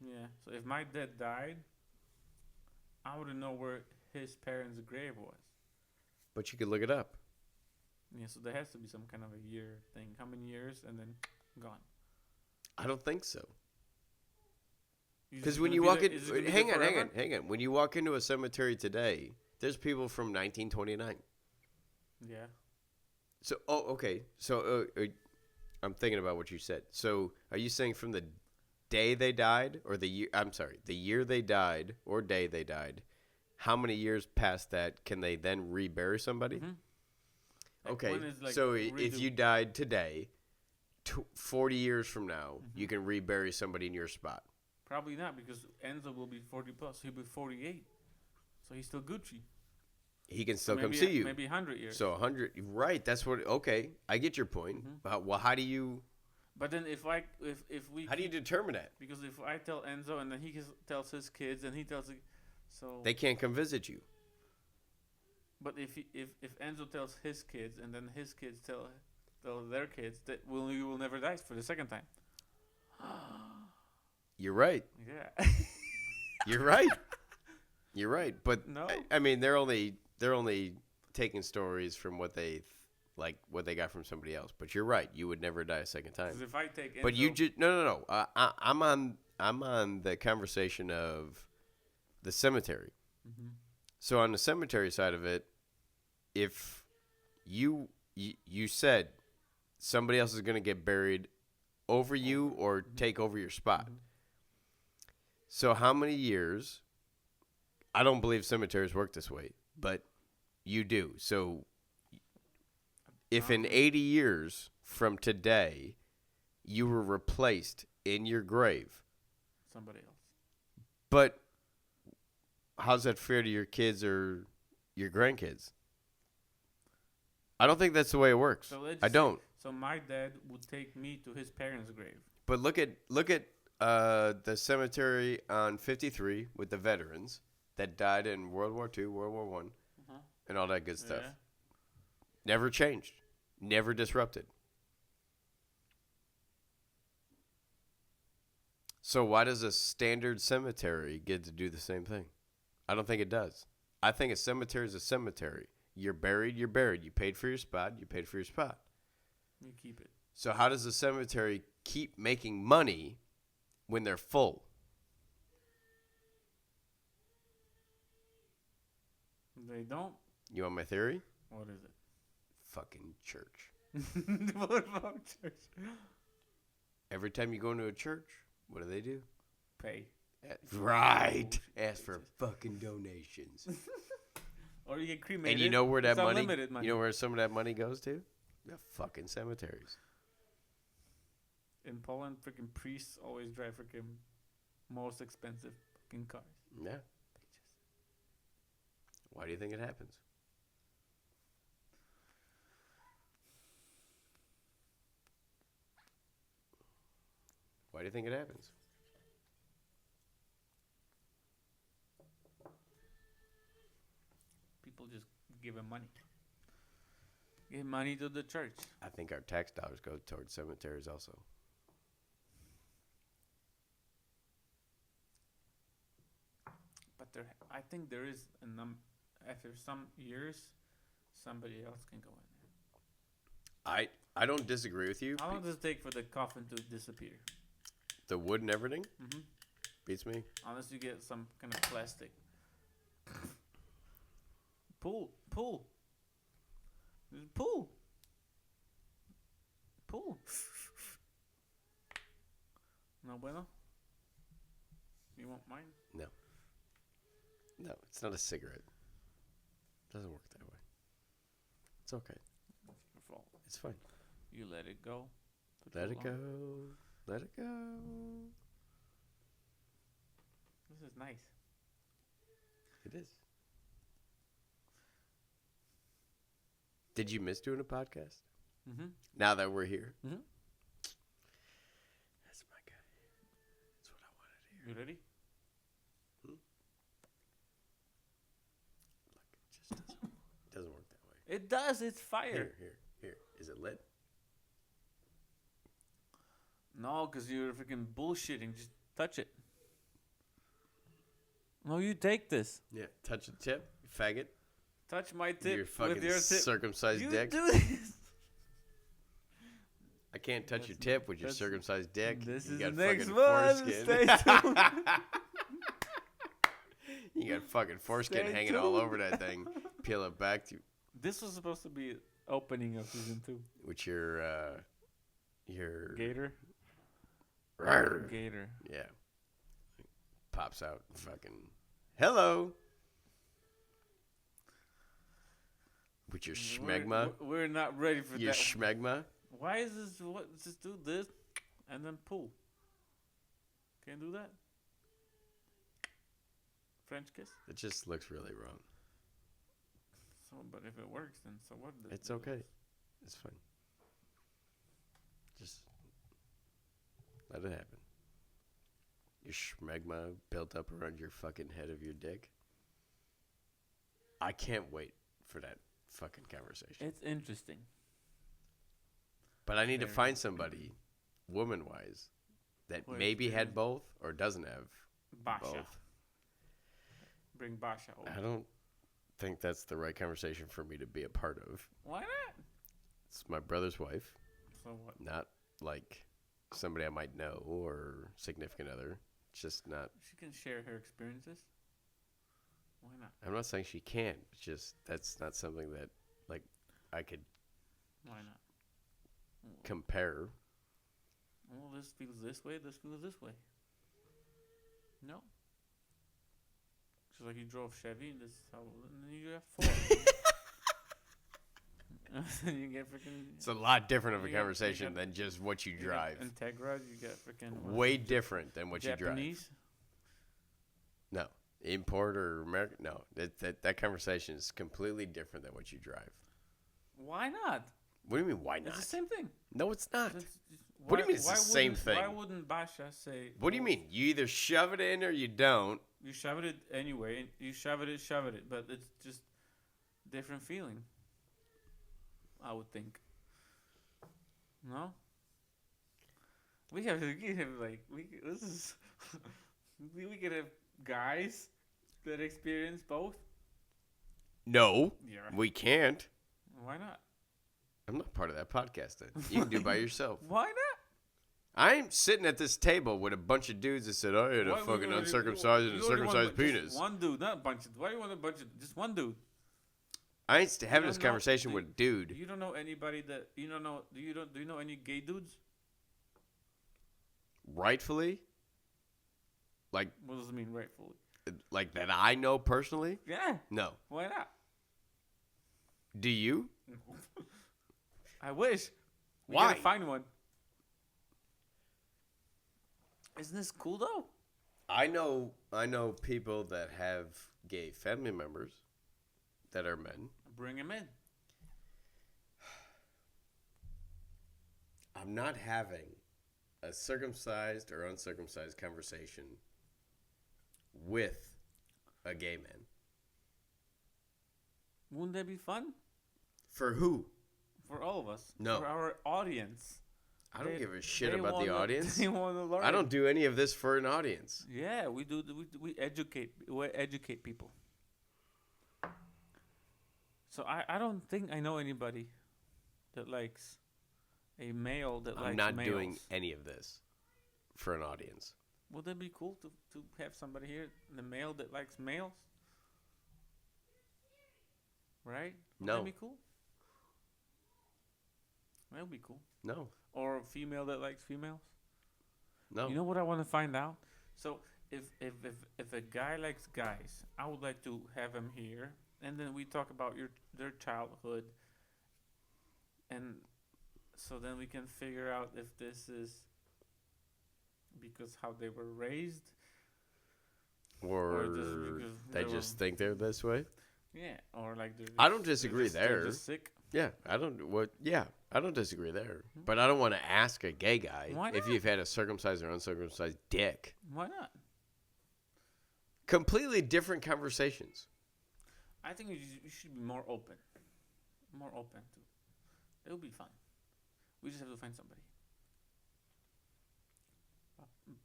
Yeah. So if my dad died, I wouldn't know where his parents' grave was. But you could look it up. Yeah, so there has to be some kind of a year thing. How many years and then gone? I don't think so. Is Because it when gonna you be walk there- in... is it gonna be Hang there on. forever? When you walk into a cemetery today, there's people from 1929. Yeah. So, okay. So, I'm thinking about what you said. So, are you saying from the day they died, or the year? I'm sorry, the year they died or day they died? How many years past that can they then rebury somebody? Mhm. Like, Okay. when is, like, So, if redo- you died today, 40 years from now, Mm-hmm. you can rebury somebody in your spot. Probably not, because Enzo will be 40 plus. He'll be 48. So he's still Gucci. He can still maybe, come see you. Maybe 100 years. So 100, right? That's what. Okay, I get your point. Mhm. Well, how do you But then if we how do you determine that? because if I tell Enzo and then he tells his kids and he tells so They can't come visit you. but if Enzo tells his kids and then his kids tell their kids that you will never die for the second time. You're right. Yeah. You're right. You're right. But No. I mean, they're only taking stories from what they what they got from somebody else. But you're right. You would never die a second time. Because if I take Enzo, But you just no. I'm on the conversation of the cemetery. Mhm. So on the cemetery side of it, if you said somebody else is going to get buried over you or take over your spot. Mhm. So how many years? I don't believe cemeteries work this way, but you do. So if in 80 years from today you were replaced in your grave, somebody else. but how's that fair to your kids or your grandkids? I don't think that's the way it works. So let's I say- don't. So my dad would take me to his parents' grave. But look at the cemetery on 53 with the veterans that died in World War II, World War One, Uh-huh. and all that good stuff. Yeah. Never changed, never disrupted. So why does a standard cemetery get to do the same thing? I don't think it does. I think a cemetery is a cemetery. You're buried, you're buried. You paid for your spot, you paid for your spot. You keep it. So how does the cemetery keep making money when they're full? They don't. You want my theory? What is it? Fucking church. What about church? Every time you go into a church, what do? Pay. Right. Ask for fucking donations. Or you get cremated. And you know where that It's money, unlimited money. you know where some of that money goes to? The fucking cemeteries. In Poland, freaking priests always drive freaking most expensive fucking cars. Yeah. Why do you think it happens? Why do you think it happens? People just give him money. Give money to the church. I think our tax dollars go towards cemeteries also. But I think there is after some years, somebody else can go in there. I don't disagree with you. How long does it take for the coffin to disappear? The wood and everything Mm-hmm. beats me. Unless you get some kind of plastic. Pull. Just pull. No bueno? You want mine? No, it's not a cigarette. It doesn't work that way. It's okay. Your fault. It's fine. You let it go. For Let too it long. go. Let it go. This is nice. It is. Did you miss doing a podcast? Mm-hmm. Now that we're here. Mhm. That's my guy. That's what I wanted to hear. You ready? Look, it just doesn't work that way. It does. It's fire. Here. Is it lit? No, because you're freaking bullshitting. Just touch it. No, you take this. Yeah. Touch the tip, you faggot. Touch my tip Your fucking with your tip. circumcised You dick. do this. I can't touch your That's- tip with your that's- circumcised dick. This You is got the next fucking one. foreskin. Stay tuned. You got fucking foreskin Stay hanging all tuned. over that thing. Peel it back to This was supposed to be opening of season 2. with your Gator. Rawr. Gator. Yeah. Pops out fucking hello. With your schmegma. We're not ready for Your that. schmegma. Why is this? What? Just do this, and then pull. Can't do that. French kiss. It just looks really wrong. So, but if it works, then so what? It's okay. It's fine. Just let it happen. Your schmegma built up around your fucking head of your dick. I can't wait for that fucking conversation. It's interesting. But I need to Very find somebody, woman-wise, that Who has maybe had been- both or doesn't have Basha. both. Bring Basha over. I don't think that's the right conversation for me to be a part of. Why not? It's my brother's wife, So what? not like somebody I might know or significant other. It's just not. She can share her experiences. Why not? I'm not saying she can't. It's just that's not something that like I could Why not? compare. Well, this feels this way. This feels this way. No. Just like you drove Chevy, and this is how, and then you have 4. And you get freaking. It's a lot different of a You got- you conversation got- than just what you you got drive. Integra, you got freaking. what, Way different than what you drive. Japanese. No, import or American. No, that conversation is completely different than what you drive. Why not? What do you mean? Why It's not? the same thing. No, it's not. It's just- What do you mean it's the why same wouldn't- thing? Why wouldn't Basha say? What do you "Oh, mean? You either shove it in or you don't. You shove it anyway. And you shove it. But it's just different feeling. I would think. No. We could have like this is we could have guys that experience both. No, Yeah. we can't. Why not? I'm not part of that podcast. Then you can do it by yourself. Why not? I'm sitting at this table with a bunch of dudes that said, "I had a Why fucking would- uncircumcised and a you only want circumcised just penis." One dude, not a bunch of. Why do you want a bunch of? Just one dude. I ain't having this don't know- conversation do- with a dude. You don't know anybody that you don't know. Do you know any gay dudes? Rightfully, like What does it mean, rightfully? that I know personally. Yeah. No. Why not? Do you? I wish. We Why? gotta find one. Isn't this cool though? I know people that have gay family members that are men. Bring him in. I'm not having a circumcised or uncircumcised conversation with a gay man. Wouldn't that be fun For who? for all of us? No. For our audience. I don't They- give a shit They about the wanna- audience. They want to learn. I don't do any of this for an audience. Yeah, we do. We educate people. So I don't think I know anybody that likes a male that likes I'm not males. doing any of this for an audience. Would that be cool to have somebody here, the male that likes males? Right? Would No. that be cool? That would be cool. No. Or a female that likes females? No. You know what I want to find out? So if a guy likes guys, I would like to have him here, and then we talk about their childhood, and So then we can figure out if this is because how they were raised, Or just because they they just were, think they're this way. yeah, or like they're I don't they're disagree they're there. just sick. Yeah, I don't disagree there. But I don't want to ask a gay guy Why if not? you've had a circumcised or uncircumcised dick. Why not? Completely different conversations. I think you should be more open. More open to. It'll be fun. We just have to find somebody.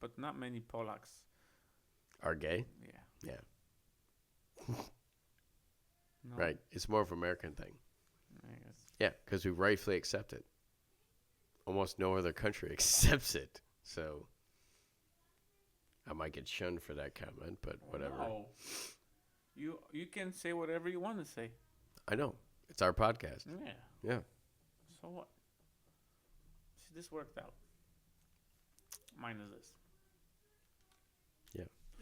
But not many Polacks. Are gay? Yeah. Yeah. No, Right. It's more of an American thing. I guess. Yeah, because we rightfully accept it. Almost no other country accepts it. So I might get shunned for that comment, but whatever. No. You can say whatever you want to say. I know. It's our podcast. Yeah. Yeah. So what? See, this worked out. Minus this.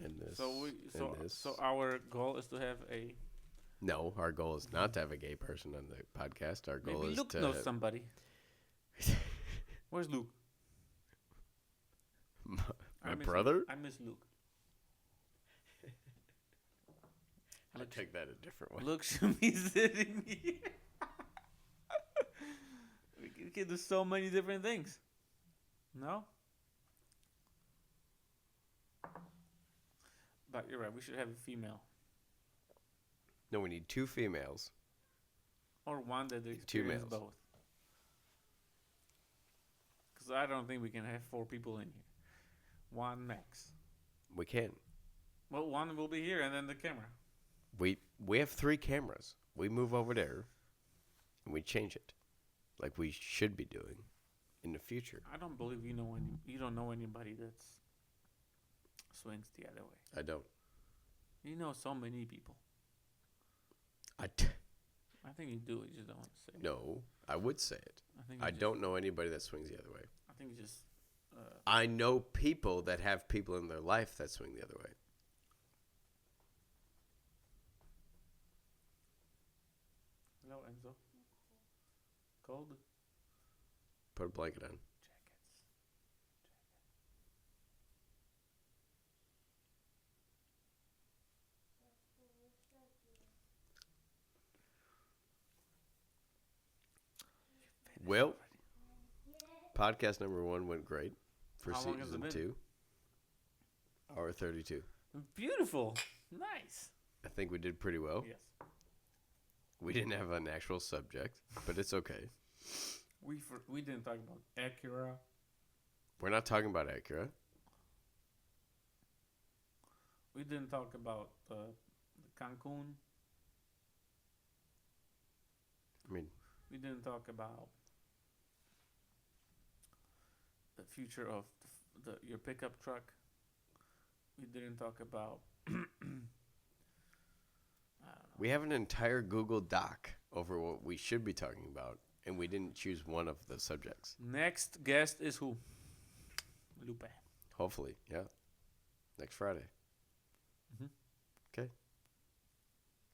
And this. So and this. so our goal is to have a. No, our goal is not to have a gay person on the podcast. Our goal Maybe is Luke to. knows somebody. Where's Luke? My miss brother? Luke. I miss Luke. I took that a different way. Luke should be sitting here. We can do so many different things. No? But you're right. We should have a female. No, we need 2 females. Or one that Two experiences males. both. Because I don't think we can have 4 people in here. One max. We can. Well, one will be here and then the camera. We have 3 cameras. We move over there and we change it, like we should be doing in the future. I don't believe you don't know anybody that's swings the other way. I don't. You know so many people. I think you do. You just don't want to say. No, I would say it. I don't know anybody that swings the other way. I think you just. I know people that have people in their life that swing the other way. Hello, Enzo. Cold Put a blanket on. jackets. Well, podcast number 1 went great for How long has it season been? 2. Hour 32. Beautiful. Nice. I think we did pretty well. Yes. We didn't have an actual subject, but it's okay. We didn't talk about Acura. We're not talking about Acura. We didn't talk about the Cancun. I mean, We didn't talk about the future of your pickup truck. We didn't talk about. I don't know. we have an entire Google Doc over what we should be talking about, and we didn't choose one of the subjects. Next guest is who? Lupe. Hopefully, yeah. Next Friday. Mhm. Okay.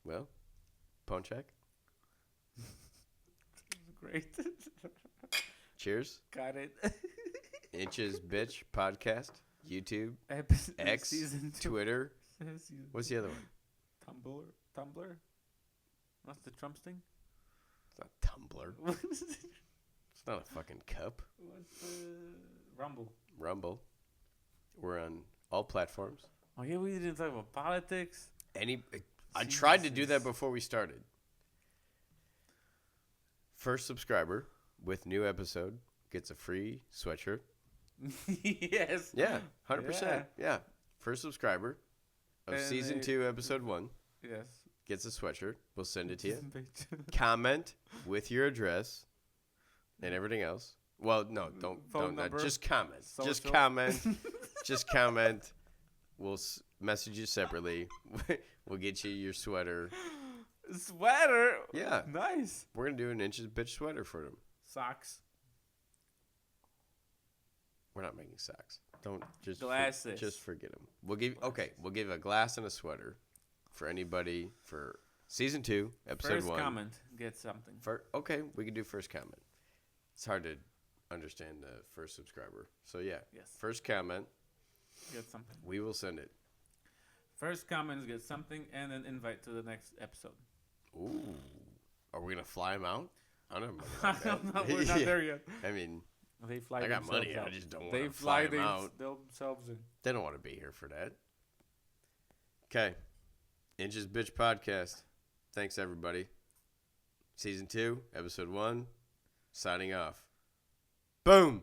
Well, phone check. Great. Cheers. Got it. Inches Bitch Podcast. YouTube. X. Season 2. Twitter. Season What's the other one? Tumblr. What's the Trump thing? It's not Tumblr. What's It's not a fucking cup. the Rumble? Rumble. We're on all platforms. Oh yeah, we didn't talk about politics. I tried to do that before we started. First subscriber with new episode gets a free sweatshirt. Yes. Yeah, 100%. Yeah. First subscriber of And season 2, episode 1 Yes. gets a sweatshirt. We'll send it to you. Comment with your address and everything else. Well, no, don't Phone not, number, just comment. Just social. comment. Just comment. We'll message you separately. We'll get you your sweater. Sweater. Yeah. Nice. We're gonna do an Inches Bitch sweater for them. Socks. We're not making socks. Don't just Glasses. just forget them. We'll give a glass and a sweater for anybody for season 2, episode First 1. comment. Get something. Okay, we can do first comment. It's hard to understand the first subscriber. So yeah, Yes. first comment, Get something. we will send it. First comments get something and an invite to the next episode. Ooh, are we gonna fly them out? I don't know. I don't know. We're not Yeah. there yet. I mean, They fly I got themselves money. out. I just don't They want to fly them out. themselves in. They don't want to be here for that. Okay, Inches Bitch Podcast. Thanks everybody. Season 2, episode 1. Signing off. Boom.